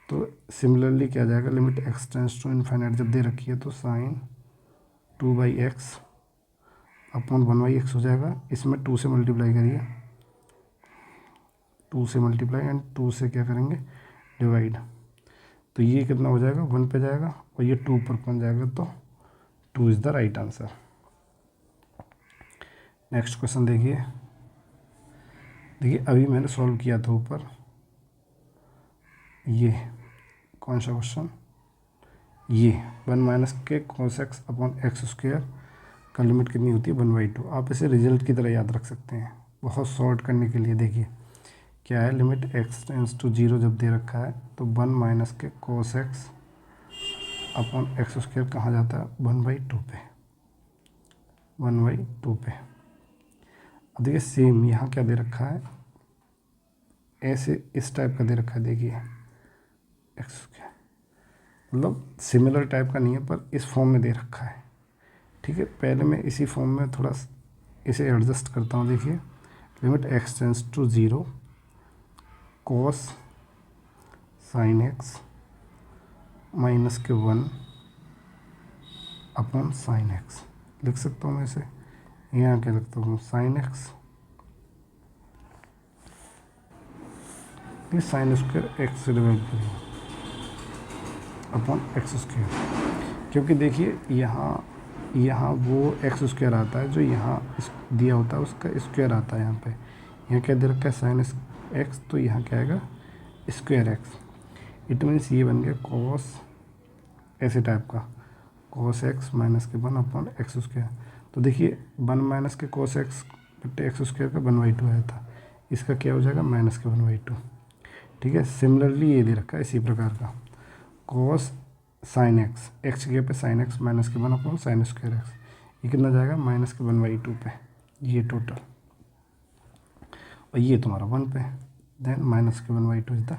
तो सिमिलरली क्या जाएगा, limit x tends to infinite जब दे रखी है तो साइन 2/x अपॉन 1/x हो जाएगा, इसमें 2 से मल्टीप्लाई करिए, 2 से मल्टीप्लाई एंड 2 से क्या करेंगे डिवाइड, तो ये कितना हो जाएगा 1 पे जाएगा और ये 2 पर पहुँच जाएगा, तो 2 is the right answer. Next question देखिए, अभी मैंने सॉल्व किया था ऊपर, ये कौन सा क्वेश्चन, ये 1 माइनस के cos x upon x square का लिमिट कितनी होती है 1/2। आप इसे रिजल्ट की तरह याद रख सकते हैं, बहुत शॉर्ट करने के लिए। देखिए क्या है, लिमिट x टेंस टू 0 जब दे रखा है तो 1 माइनस के cos x upon x square कहाँ जाता है 1/2 पे, 1/2 पे। अब देखिए सेम यहाँ क्या दे रखा है, ऐसे इस टाइप का दे रखा है, देखिए एक्स स्क्वायर, मतलब सिमिलर टाइप का नहीं है पर इस फॉर्म में दे रखा है। ठीक है, पहले मैं इसी फॉर्म में थोड़ा इसे एडजस्ट करता हूँ। देखिए limit x tends to 0 cos sine x minus के 1 अपॉन साइन एक्स, लिख सकता हूँ मैं इसे, यहाँ क्या लिखता हूँ साइन एक्स, ये साइन स्क्वायर एक्स से डिवाइड करिए अपॉन एक्स स्क्वायर, क्योंकि देखिए यहाँ वो एक्स स्क्वायर आता है जो यहाँ दिया होता है उसका स्क्वायर आता है यहाँ पे, यहाँ क्या दे रखा है साइन एक्स, तो यहाँ क्या आएगा स्क्वायर एक्स। इट मीन्स ये बन गया कॉस ऐसे टाइप का, कॉस एक्स माइनस के 1 अपॉन एक्स स्क्वायर। तो देखिए 1 माइनस के कॉस एक्स बटे एक्स स्क्वायर का 1/2 आया था, इसका क्या हो जाएगा माइनस के 1/2। ठीक है, सिमिलरली ये दे रखा है इसी प्रकार का, कॉस साइन एक्स, एक्स की जगह पे साइन एक्स माइनस के 1 अपॉन साइन स्क्वायर एक्स, ये कितना जाएगा माइनस के 1/2 पे, ये टोटल, और ये तुम्हारा 1 पे, देन माइनस के 1/2 इज द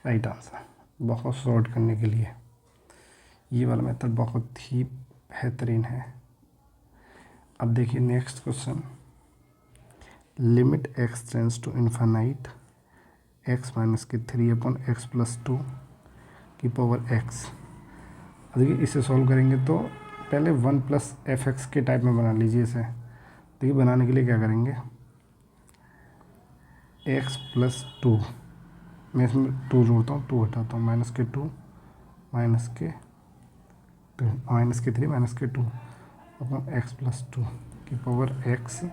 राइट आंसर। बहुत शॉर्ट करने के लिए ये वाला मेथड बहुत ही बेहतरीन है। अब देखिए next question, limit x tends to infinite x minus के 3 अपॉन एक्स प्लस 2 की पावर एक्स। देखिए इसे सॉल्व करेंगे तो पहले 1 प्लस एफ एक्स के टाइप में बना लीजिए इसे। देखिए बनाने के लिए क्या करेंगे, एक्स प्लस 2, मैं इसमें 2 जोड़ता हूँ, 2 हटाता हूँ, माइनस के 2 माइनस के 2 माइनस के 3 माइनस के 2 अपॉन एक्स प्लस 2 की power x,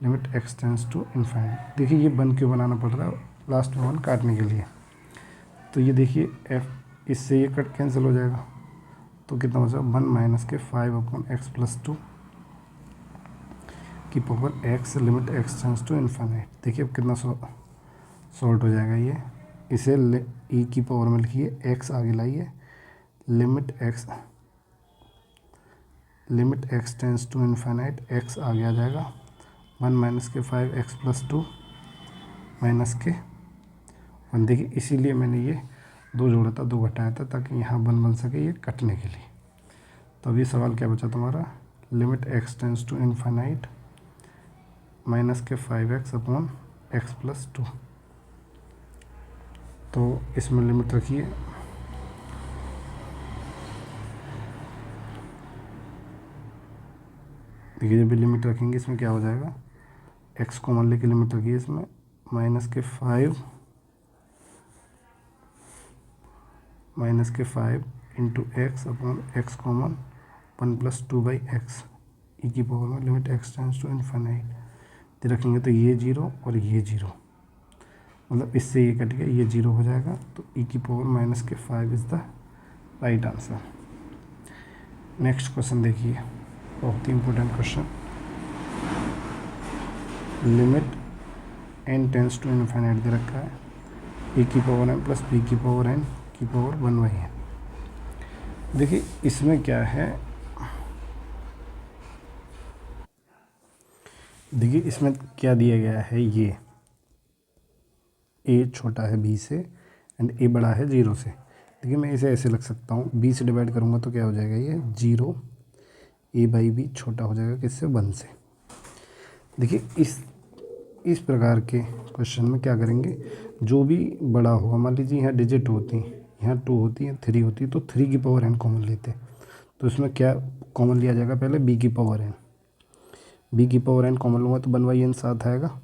limit x tends to infinite. देखिए ये बन क्यों बनाना पड़ रहा है, लास्ट में 1 काटने के लिए। तो ये देखिए एफ, इससे ये कट कैंसिल हो जाएगा, तो कितना हो जाएगा 1 माइनस के 5 अपॉन एक्स प्लस 2 की power x, limit x tends to infinite. देखिए अब कितना सॉल्ट हो जाएगा ये, इसे ई की पावर में लिखिए, एक्स आगे लाइए, limit x tends to infinite, x आगे आ जाएगा, 1 माइनस के 5 एक्स प्लस 2 माइनस के 1। देखिए इसीलिए मैंने ये 2 जोड़ा था, 2 घटाया था, ताकि यहाँ 1 बन सके ये कटने के लिए। तो अब ये सवाल क्या बचा तुम्हारा, limit x tends to infinite minus के 5x अपॉन एक्स प्लस 2। तो इसमें लिमिट रखिए, देखिए जब भी लिमिट रखेंगे इसमें क्या हो जाएगा, x कॉमन लेके लिमिट रखिए इसमें, माइनस के 5 into x upon x common 1 plus 2/x e की पावर में limit x tends to infinite. ये रखेंगे तो ये 0 और ये 0, मतलब इससे ये कट गया, ये 0 हो जाएगा। तो e⁻⁻5 is the right answer. Next question देखिए, बहुत ही important question. Limit n tends to infinite दे रखा है, e⁻n प्लस b⁻n⁴ है। देखिए इसमें क्या है, देखिए इसमें क्या दिया गया है, ये a छोटा है b से एंड a बड़ा है 0 से। देखिए मैं इसे ऐसे लिख सकता हूँ, b से डिवाइड करूँगा तो क्या हो जाएगा, ये 0, a/b छोटा हो जाएगा किससे, 1 से। देखिए इस प्रकार के क्वेश्चन में क्या करेंगे, जो भी बड़ा होगा, मान लीजिए यहाँ डिजिट होती, यहाँ 2 होती है, 3 होती है, तो 3n कॉमन लेते। तो इसमें क्या कॉमन लिया जाएगा, पहले b⁻n कॉमन लूँगा तो 1/n साथ आएगा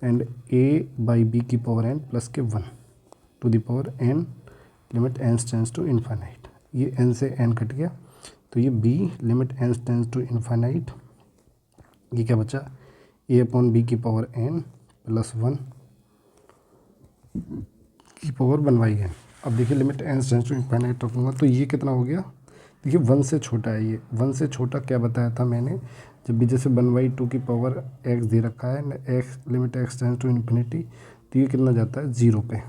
एंड a/b⁻n प्लस के 1 to the power n, limit n tends to infinite. ये n से n कट गया तो ये b limit n tends to infinite, ये क्या बचा, a/b⁻n प्लस 1 की पावर 1/n। अब देखिए limit n tends to infinite रखूँगा तो ये कितना हो गया, देखिए 1 से छोटा है, ये 1 से छोटा क्या बताया था मैंने, जब भी जैसे 1/2 की पावर x दे रखा है, x limit x tends to infinity, तो ये कितना जाता है 0 पे,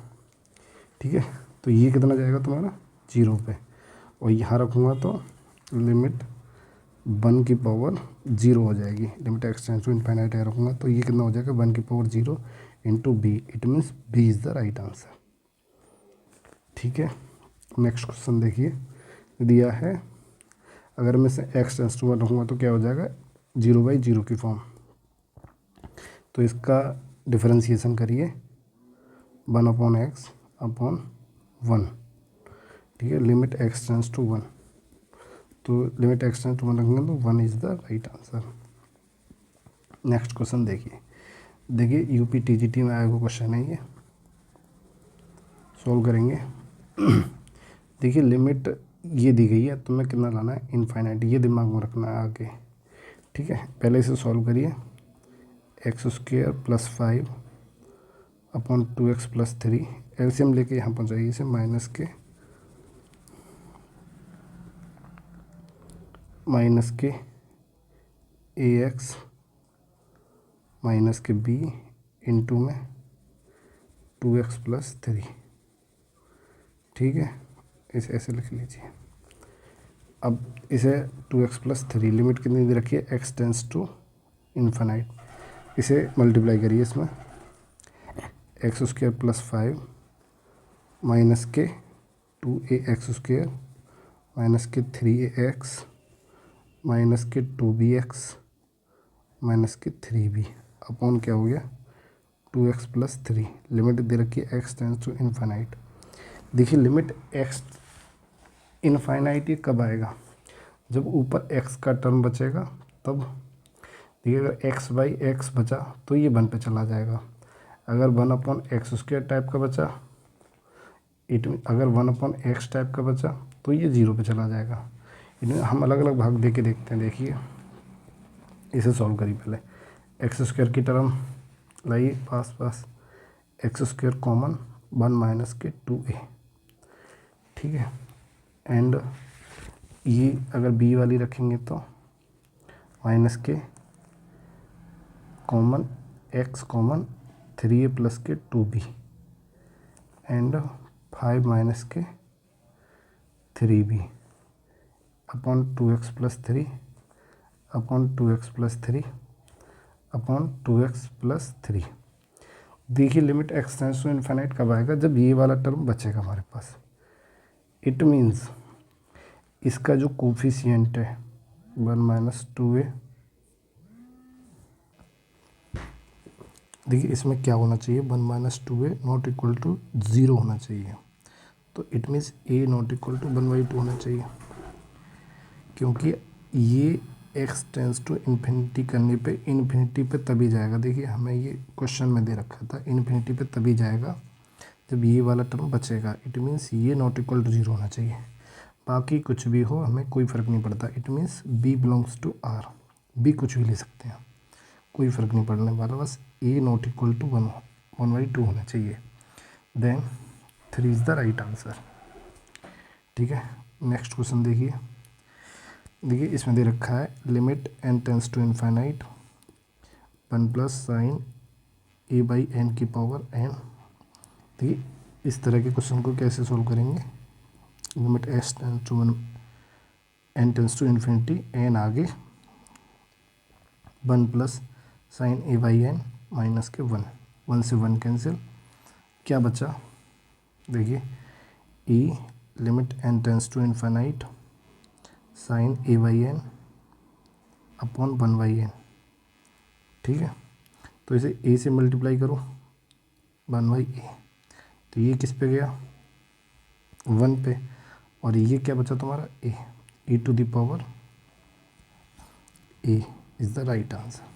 ठीक है। तो ये कितना जाएगा तुम्हारा 0 पे, और यहाँ रखूँगा तो लिमिट 1 की पावर 0 हो जाएगी, limit x tends to infinity रखूँगा तो ये कितना हो जाएगा 1 की power 0 into b, it means b is the right answer, ठीक है। नेक्स्ट क्वेश्चन देखिए, दिया है अगर मैं से x टेंस टू 1 रखूँगा तो क्या हो जाएगा 0/0 की फॉर्म। तो इसका डिफरेंशिएशन करिए 1/x/1, ठीक है। लिमिट x टेंस टू 1, तो लिमिट x टेंस टू 1 रखेंगे तो 1 is the right answer. Next question देखिए, UPTGT में आया हुआ क्वेश्चन है, ये सॉल्व करेंगे। देखिए लिमिट ये दी गई है, तुम्हें कितना लाना है, इनफाइनाइट, ये दिमाग में रखना है आगे, ठीक है। पहले इसे सॉल्व करिए, x² + 5/2x + 3, एलसीएम लेके यहाँ पहुँचाइए इसे, माइनस के ax माइनस के b इंटू में 2x + 3, ठीक है। इसे ऐसे लिख लीजिए। अब इसे 2x + 3, लिमिट कितनी दे रखी है, x टेंस टू इनफाइनाइट, इसे मल्टीप्लाई करिए इसमें, x² + 5 माइनस के 2ax² माइनस के 3ax माइनस के 2bx माइनस के 3b अपॉन क्या हो गया 2x + 3, लिमिट दे रखी है x टेंस टू इनफाइनाइट। देखिए लिमिट x इनफाइनाइट ये कब आएगा, जब ऊपर x का टर्म बचेगा तब। देखिए अगर x/x बचा तो ये 1 पे चला जाएगा, अगर 1/x² टाइप का बचा, अगर 1/x टाइप का बचा तो ये 0 पे चला जाएगा। हम अलग अलग भाग दे के देखते हैं, देखिए इसे सॉल्व करिए। पहले x² की टर्म लाइए पास, x² कॉमन 1 माइनस के 2a, ठीक है। एंड ये अगर b वाली रखेंगे तो माइनस के common x common 3a plus के 2b एंड 5 माइनस के 3b upon 2x + 3 upon 2x + 3 upon 2x + 3। देखिए limit x tends to infinite कब आएगा, जब ये वाला टर्म बचेगा हमारे पास। इट मीन्स इसका जो कोफिशिएंट है 1 - 2a, देखिए इसमें क्या होना चाहिए, 1 - 2a नॉट इक्वल टू 0 होना चाहिए। तो it means a not equal to 1/2 होना चाहिए, क्योंकि ये x टेंस टू इन्फिनिटी करने पे इन्फिनिटी पे तभी जाएगा। देखिए हमें ये क्वेश्चन में दे रखा था, इन्फिनिटी पे तभी जाएगा जब ये वाला टर्म बचेगा। इट मीन्स ये नॉट इक्वल टू 0 होना चाहिए, बाकी कुछ भी हो हमें कोई फ़र्क नहीं पड़ता। It means b belongs to r, b कुछ भी ले सकते हैं, कोई फ़र्क नहीं पड़ने वाला, बस ए नॉट इक्वल टू 1/2 होना चाहिए। Then 3 is the right answer. ठीक है, नेक्स्ट क्वेश्चन देखिए। देखिए इसमें दे रखा है limit n tends to infinite 1 plus sine a/n की पावर n। देखिए इस तरह के क्वेश्चन को कैसे सोल्व करेंगे। Limit s tends to n tends to infinity, n आगे 1 प्लस साइन a/n माइनस के 1 से 1 कैंसिल, क्या बचा। देखिए e limit n tends to infinite sine a/n upon 1/n। ठीक है, तो इसे a से मल्टीप्लाई करो 1/a, तो ये किस पे गया 1 पे, और ये क्या बचा तुम्हारा e to the power a is the right answer.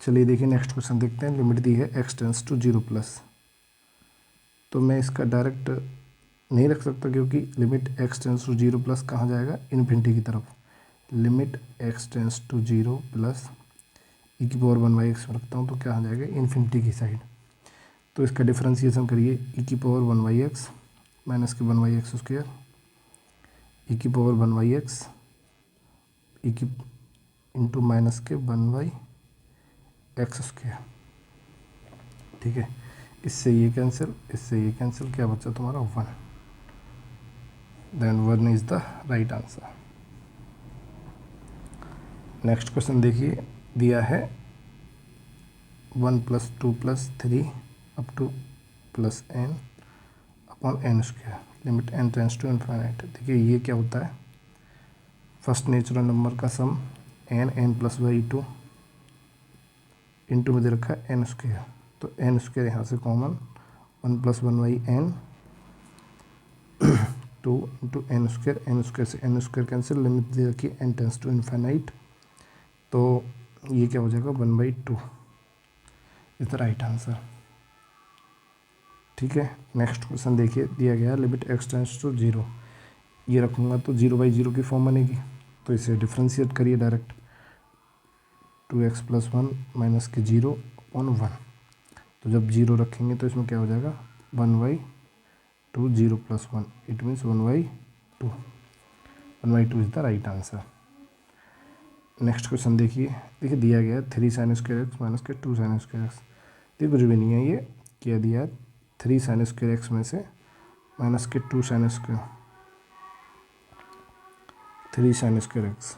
चलिए देखिए नेक्स्ट क्वेश्चन देखते हैं। लिमिट दी है x टेंस टू 0 प्लस, तो मैं इसका डायरेक्ट नहीं रख सकता क्योंकि limit x tends to 0 plus कहाँ जाएगा, इन्फिनिटी की तरफ। Limit x tends to 0 plus e की पावर 1/x में रखता हूँ तो क्या आ जाएगा, इन्फिनिटी की साइड। तो इसका डिफरेंशिएशन करिए, e की पावर 1/x माइनस के 1/x स्क्वायर, e की पावर 1/x e की इंटू माइनस के 1/x स्क्वायर। ठीक है, इससे ये कैंसिल, इससे ये कैंसिल, क्या बचा तुम्हारा 1। Then 1 is the right answer. Next question देखिए, दिया है 1 + 2 + 3 up to plus n upon n square, limit n tends to infinite. देखिए ये क्या होता है, फर्स्ट नेचुरल नंबर का सम n+2 इंटू में दे रखा है n स्क्वायर, तो n स्क्वायर यहाँ से common 1 + 1/n 2 into n square से n स्क्वायर कैंसिल, लिमिट दे रखी है n टेंस टू इनफाइनाइट, तो ये क्या हो जाएगा 1/2 इज द राइट आंसर। ठीक है, नेक्स्ट क्वेश्चन देखिए, दिया गया लिमिट x टेंस टू 0, ये रखूँगा तो 0/0 की फॉर्म बनेगी, तो इसे डिफ्रेंशिएट करिए डायरेक्ट, 2x + 1 माइनस के 0 अपॉन 1, तो जब 0 रखेंगे तो इसमें क्या हो जाएगा 1/2 0 + 1, it means 1/2 is the right answer. Next question देखिए, दिया गया है 3 sin स्क्वायर x माइनस के 2 sin स्क्वायर x। देखिए कुछ भी नहीं है, ये क्या दिया है 3 sin स्क्वायर x में से माइनस के 2 sin square 3 sin square x।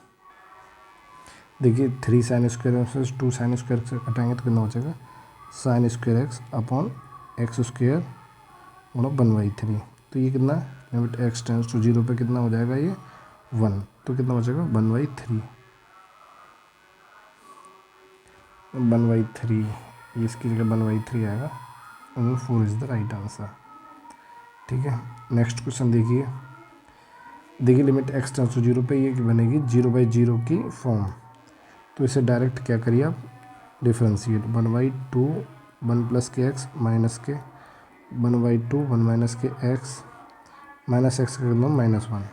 देखिए 3 sin स्क्वायर x से 2 sin स्क्वायर x हटाएंगे तो कितना बचेगा sin square x upon x square गुणा 1/3, तो ये कितना लिमिट x टेंस टू 0 पे कितना हो जाएगा ये 1, तो कितना बचेगा 1/3 ये इसकी जगह 1/3 आएगा, और 4 इज़ द राइट आंसर। ठीक है, नेक्स्ट क्वेश्चन देखिए लिमिट x टेंस टू 0 पे ये बनेगी 0/0 की फॉर्म, तो इसे डायरेक्ट क्या करिए आप डिफ्रेंशिएट 1/2 1 + के x माइनस के 1/2 1 माइनस के x माइनस एक्स का मतलब -1,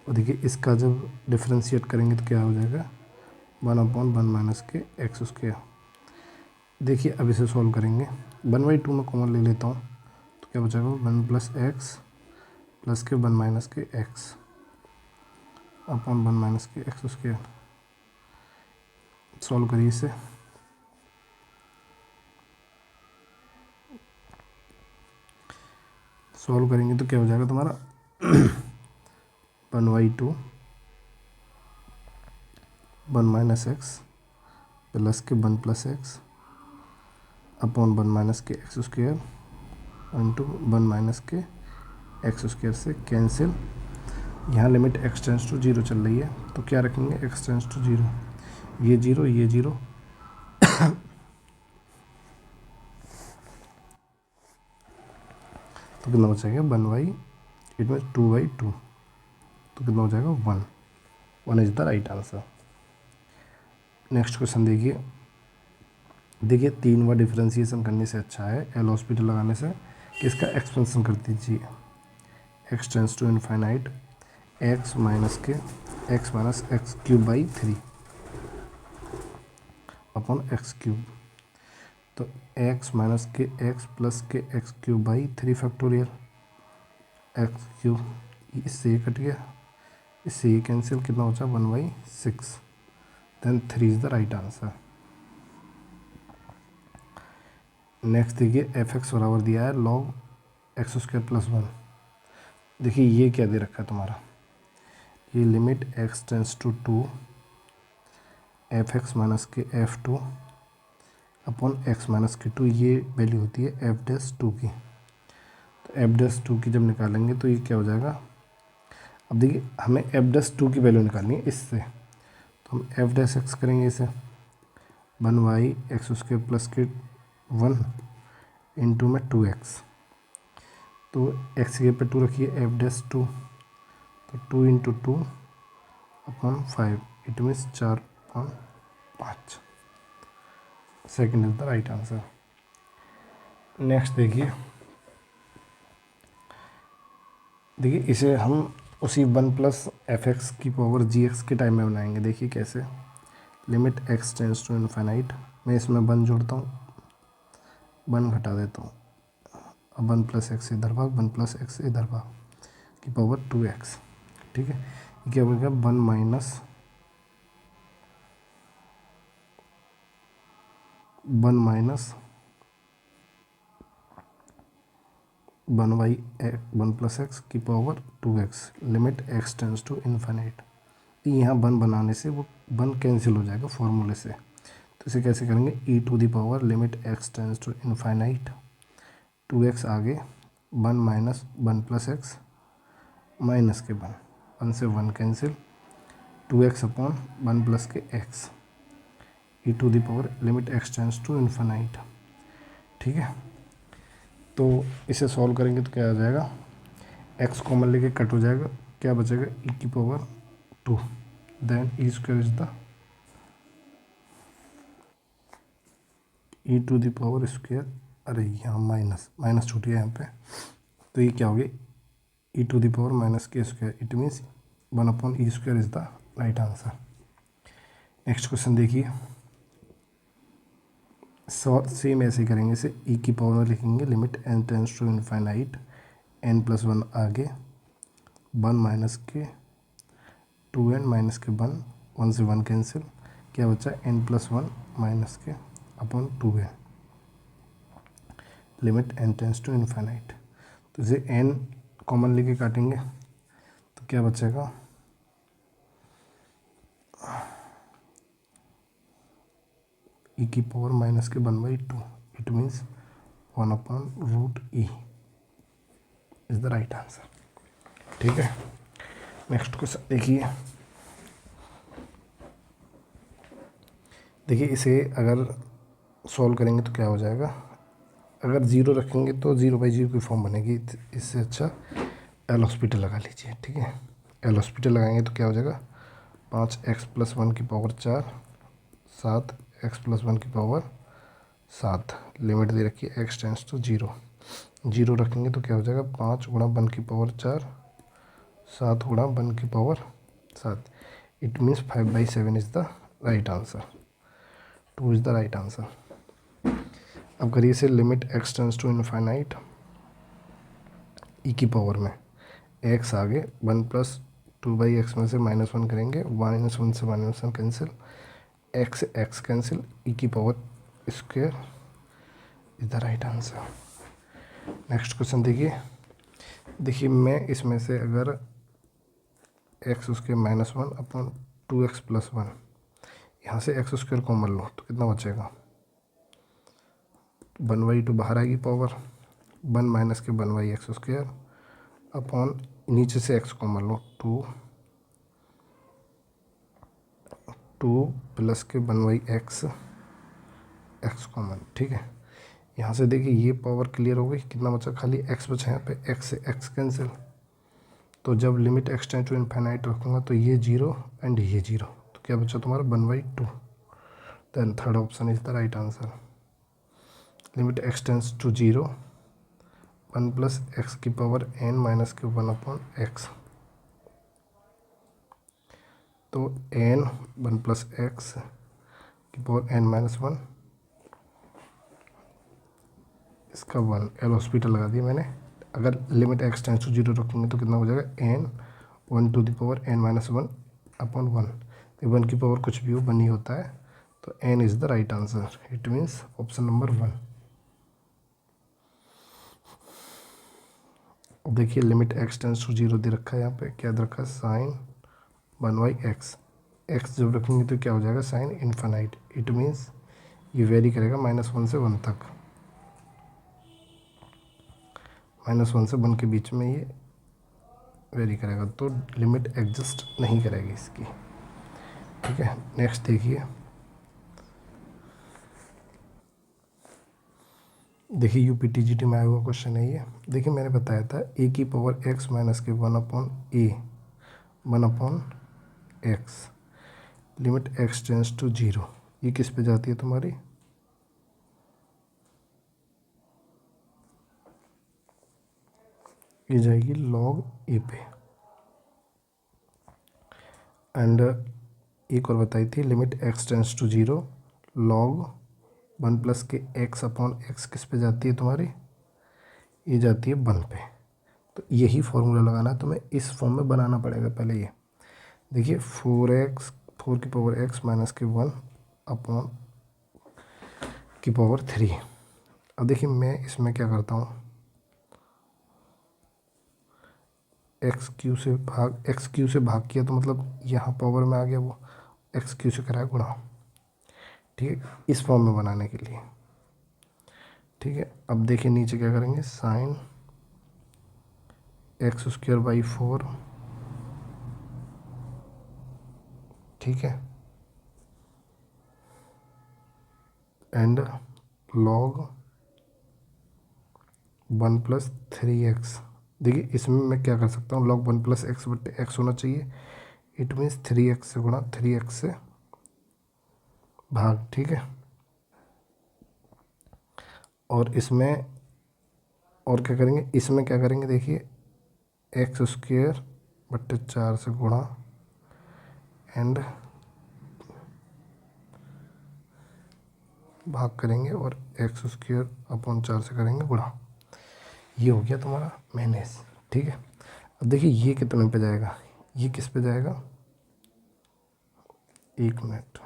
और देखिए इसका जब डिफ्रेंशिएट करेंगे तो क्या हो जाएगा 1/1 माइनस के x स्क्वायर। देखिए अब इसे सॉल्व करेंगे, 1/2 में कॉमन ले लेता हूँ तो क्या बचेगा 1 + x प्लस के 1 माइनस के x अपॉन 1 माइनस के x स्क्वायर। सॉल्व करिए इसे, सॉल्व करेंगे तो क्या हो जाएगा तुम्हारा 1/2 1 माइनस एक्स प्लस के 1 + x अपॉन 1 माइनस के x स्क्वायर इंटू 1 माइनस के x स्क्वायर से कैंसिल। यहाँ लिमिट x टेंस टू 0 चल रही है, तो क्या रखेंगे x टेंस टू 0, ये 0 ये 0 तो कितना बचेगा 2/2, तो कितना हो जाएगा 1 is the right answer. Next question देखिए 3 बार डिफ्रेंशिएशन करने से अच्छा है एल हॉस्पिटल लगाने से कि इसका एक्सपेंशन कर दीजिए, x tends to infinite x minus के x minus x cube by 3 upon x cube. तो x माइनस के x प्लस के x cube by 3 factorial x cube, इससे ये कट गया, इससे ये कैंसिल, कितना हो जाए 1/6, then 3 is the right answer. Next देखिए एफ एक्स बराबर दिया है लॉग एक्स स्क्वायर प्लस 1। देखिए ये क्या दे रखा है तुम्हारा, ये limit x tends to 2 f x minus के f2 अपॉन एक्स माइनस के 2, ये वैल्यू होती है एफ डैश 2 की। तो एफ डैश 2 की जब निकालेंगे तो ये क्या हो जाएगा, अब देखिए हमें एफ डैश 2 की वैल्यू निकालनी है इससे, तो हम एफ डैश एक्स करेंगे इसे 1/x स्क्वायर प्लस के 1 इंटू में 2x, तो x के पे 2 रखिए एफ डैश 2, तो 2 into 2 upon 5, it means 4/5। Second is the right answer. Next देखिए इसे हम उसी 1 प्लस एफ एक्स की पावर जी एक्स के टाइम में बनाएंगे। देखिए कैसे, limit x tends to infinite, मैं इसमें 1 जोड़ता हूँ, 1 घटा देता हूँ, अब 1 प्लस एक्स इधर भाग, 1 प्लस एक्स इधर भाग की पावर 2x। ठीक है, ये क्या बनेगा 1 माइनस 1 प्लस एक्स की power 2x, limit x tends to infinite. यहाँ 1 बनाने से वो 1 कैंसिल हो जाएगा फॉर्मूले से, तो इसे कैसे करेंगे, e to the power limit x tends to infinite 2x आगे 1 माइनस 1 प्लस एक्स माइनस के 1 से 1 कैंसिल, 2x अपॉन 1 प्लस के x e to the power limit x tends to infinite. ठीक है, तो इसे सॉल्व करेंगे तो क्या आ जाएगा, x कॉमन लेके कट हो जाएगा, क्या बचेगा e की power 2, then e square is the e to the power square, अरे यहाँ माइनस छूट गया यहाँ पे, तो ये क्या हो गया e to the power minus के square, it means 1/e² is the right answer. Next question देखिए, सेम ऐसे ही करेंगे, इसे ई की पावर में लिखेंगे, limit n tends to infinite n+1 आगे 1 माइनस के 2n माइनस के 1 से 1 कैंसिल, क्या बचा n+1 माइनस के upon 2n, limit n tends to infinite. तो इसे n कॉमन लेके काटेंगे तो क्या बचेगा, ई की पावर माइनस के 1/2, it means 1/√e is the right answer. ठीक है, नेक्स्ट क्वेश्चन देखिए इसे अगर सॉल्व करेंगे तो क्या हो जाएगा, अगर 0 रखेंगे तो 0/0 की फॉर्म बनेगी, इससे अच्छा एल हॉस्पिटल लगा लीजिए। ठीक है, एल हॉस्पिटल लगाएंगे तो क्या हो जाएगा, 5x + 1 की पावर 4, 7x + 1 की पावर 7, लिमिट दे रखी है x टेंस टू 0 रखेंगे तो क्या हो जाएगा 5 गुणा 1 की पावर 4, 7 गुणा 1 की power 7, it means 5/7 is the right answer, 2 is the right answer. अब करिए इसे, limit x tends to infinite e की पावर में x आगे 1 + 2/x में से -1 करेंगे, -1 से -1 कैंसिल, x कैंसिल, ई की power square is the right answer. Next question देखिए मैं इसमें से अगर x उसके -1 अपॉन 2x + 1, यहाँ से x² कॉमन लो तो कितना बचेगा, 1/2 बाहर आएगी पावर, 1 माइनस के 1/x² अपॉन नीचे से x कॉमन लो, 2 प्लस के 1/x कॉमन। ठीक है, यहाँ से देखिए ये पावर क्लियर हो गई, कितना बचा, खाली x बचा, यहाँ पे x से x कैंसिल, तो जब limit x tends to infinite रखूँगा तो ये 0 एंड ये 0, तो क्या बचा तुम्हारा 1/2, then third option is the right answer, limit x tends to 0 1 plus x की पावर n माइनस के 1 अपॉन एक्स। तो n 1 प्लस एक्स की पावर n माइनस 1, इसका 1 एल हॉस्पिटल लगा दिया मैंने। अगर लिमिट एक्स टेंस टू 0 रखेंगे तो कितना हो जाएगा, n 1 to the power n minus 1 upon 1। तो 1 की पावर कुछ भी हो 1 ही होता है, तो n is the right answer. It means option number 1। अब देखिए लिमिट एक्स टेंस टू 0 दे रखा है, यहाँ पे क्या दे रखा है, साइन 1/x। एक्स जब रखेंगे तो क्या हो जाएगा, साइन इन्फानाइट। इट मीन्स ये वेरी करेगा -1 से 1 तक, -1 से 1 के बीच में ये वेरी करेगा, तो लिमिट एग्जिस्ट नहीं करेगी इसकी। ठीक है, नेक्स्ट देखिए। देखिए यूपीटीजीटी में आया हुआ क्वेश्चन है ये। देखिए मैंने बताया था ए की पावर एक्स माइनस के 1 upon a 1 upon x, limit x tends to 0, ये किस पे जाती है तुम्हारी, ये जाएगी लॉग ए पे। एंड एक और बताई थी, limit x tends to 0 log 1 plus के एक्स अपॉन एक्स किस पे जाती है तुम्हारी, ये जाती है 1 पे। तो यही फॉर्मूला लगाना है तुम्हें, इस फॉर्म में बनाना पड़ेगा पहले ये। देखिए 4x 4 की पावर x माइनस के 1 अपॉन की पावर 3। अब देखिए मैं इसमें क्या करता हूँ, एक्स क्यू से भाग किया तो मतलब यहाँ पावर में आ गया, वो एक्स क्यू से कराया गुणा। ठीक है, इस फॉर्म में बनाने के लिए। ठीक है, अब देखिए नीचे क्या करेंगे, साइन एक्स स्क्वायर बाई 4। ठीक है, एंड लॉग 1 प्लस 3x। देखिए इसमें मैं क्या कर सकता हूँ, लॉग 1 प्लस एक्स बटे एक्स होना चाहिए। इट मीन्स 3x से गुणा 3x से भाग। ठीक है, और इसमें और क्या करेंगे, इसमें क्या करेंगे, देखिए एक्स स्क्वायर बटे 4 से गुणा एंड भाग करेंगे, और एक्स स्क्वायर अपॉन 4 से करेंगे गुणा। ये हो गया तुम्हारा माइनस। ठीक है, अब देखिए ये कितने पे जाएगा, ये किस पे जाएगा, 1 मिनट।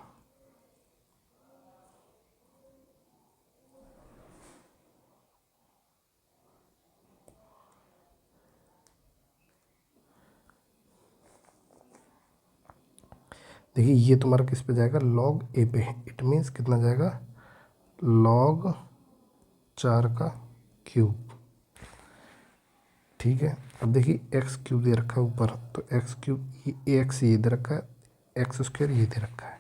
देखिए ये तुम्हारा किस पे जाएगा, लॉग ए पे। इट मीन्स कितना जाएगा, लॉग 4 का क्यूब। ठीक है, अब देखिए एक्स क्यूब दे रखा है ऊपर, तो एक्स क्यूब ये एक्स ये दे रखा है, एक्स स्क्वायर ये दे रखा है।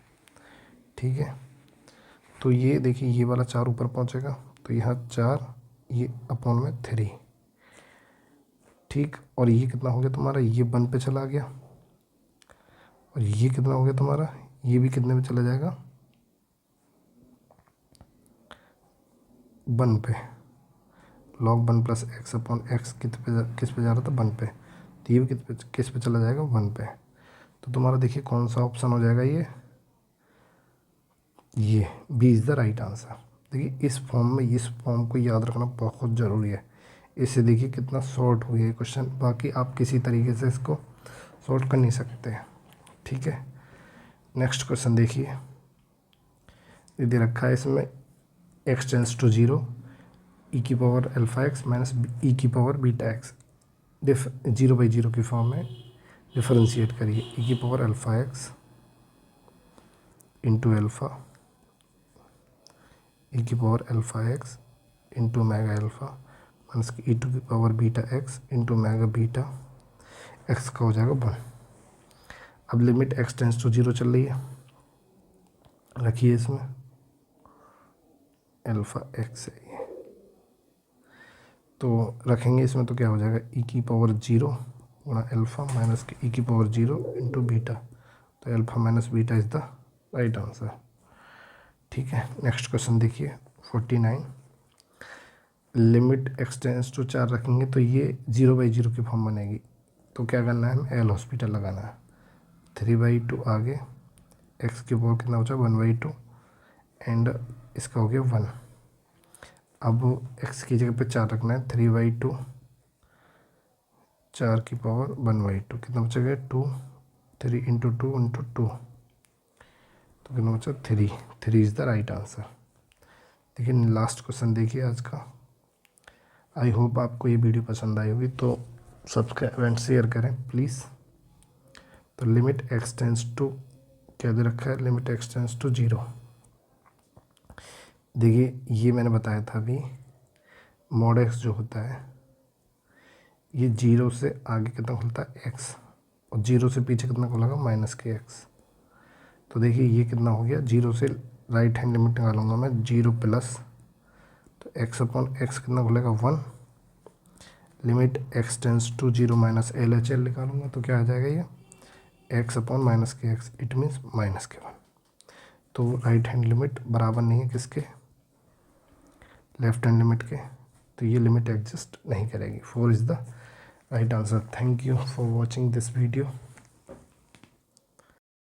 ठीक है, तो ये देखिए ये वाला 4 ऊपर पहुंचेगा, तो यहाँ 4 ये अपॉन में 3। ठीक, और ये कितना हो गया तुम्हारा, ये 1 पे चला गया, और ये कितना हो गया तुम्हारा, ये भी कितने पे चला जाएगा, 1 पे। Log 1 plus x upon x किस पे जा रहा था, 1 पे, तो ये भी किस पे चला जाएगा, 1 पे। तो तुम्हारा देखिए कौन सा ऑप्शन हो जाएगा, ये B is the right answer. देखिए इस फॉर्म में, इस फॉर्म को याद रखना बहुत ज़रूरी है। इससे देखिए कितना शॉर्ट हुई है क्वेश्चन, बाकी आप किसी तरीके से इसको शॉर्ट कर नहीं सकते। ठीक है, नेक्स्ट क्वेश्चन देखिए, ये दे रखा है इसमें एक्स टेंस टू 0 ई की पावर अल्फा एक्स माइनस ई की पावर बीटा एक्स 0/0 की फॉर्म में डिफरेंशिएट करिए। ई की power alpha x into alpha, e की power alpha x into mega alpha minus e two की power beta x into mega beta x का हो जाएगा 1। अब लिमिट एक्स टेंस टू 0 चल रही है, रखिए इसमें अल्फ़ा एक्स है ये, तो रखेंगे इसमें, तो क्या हो जाएगा, ई की पावर 0 गुणा अल्फ़ा माइनस के ई की पावर 0 इंटू बीटा, तो alpha minus beta is the right answer. ठीक है, नेक्स्ट क्वेश्चन देखिए 49। लिमिट एक्सटेंस टू 4 रखेंगे तो ये 0/0 की फॉर्म बनेगी। तो क्या करना है, हमें एल हॉस्पिटल लगाना है। 3/2 आगे, एक्स की पावर कितना बचा 1/2 एंड इसका हो गया 1। अब एक्स की जगह पे 4 रखना है, 3/2 4 की पावर 1/2 कितना बचेगा 2, 3 इंटू 2 तो कितना बचा 3। 3 इज़ द राइट आंसर। देखिए लास्ट क्वेश्चन देखिए आज का। आई होप आपको ये वीडियो पसंद आई होगी, तो सब्सक्राइब एंड शेयर करें प्लीज़। तो लिमिट एक्स टेंस टू क्या दे रखा है, लिमिट एक्स टेंस टू 0। देखिए ये मैंने बताया था अभी, मॉड एक्स जो होता है ये 0 से आगे कितना खुलता है एक्स, और 0 से पीछे कितना खुलेगा -(x). तो देखिए ये कितना हो गया, 0 से राइट हैंड लिमिट निकालूंगा मैं 0 प्लस, तो x/x कितना खुलेगा 1, limit x tends to 0 minus LHL निकालूंगा तो क्या आ जाएगा ये x/-kx, इट मीन्स -k1। तो राइट हैंड लिमिट बराबर नहीं है किसके, लेफ्ट हैंड लिमिट के, तो ये लिमिट एग्जिस्ट नहीं करेगी। 4 is the right answer. Thank you for watching this video.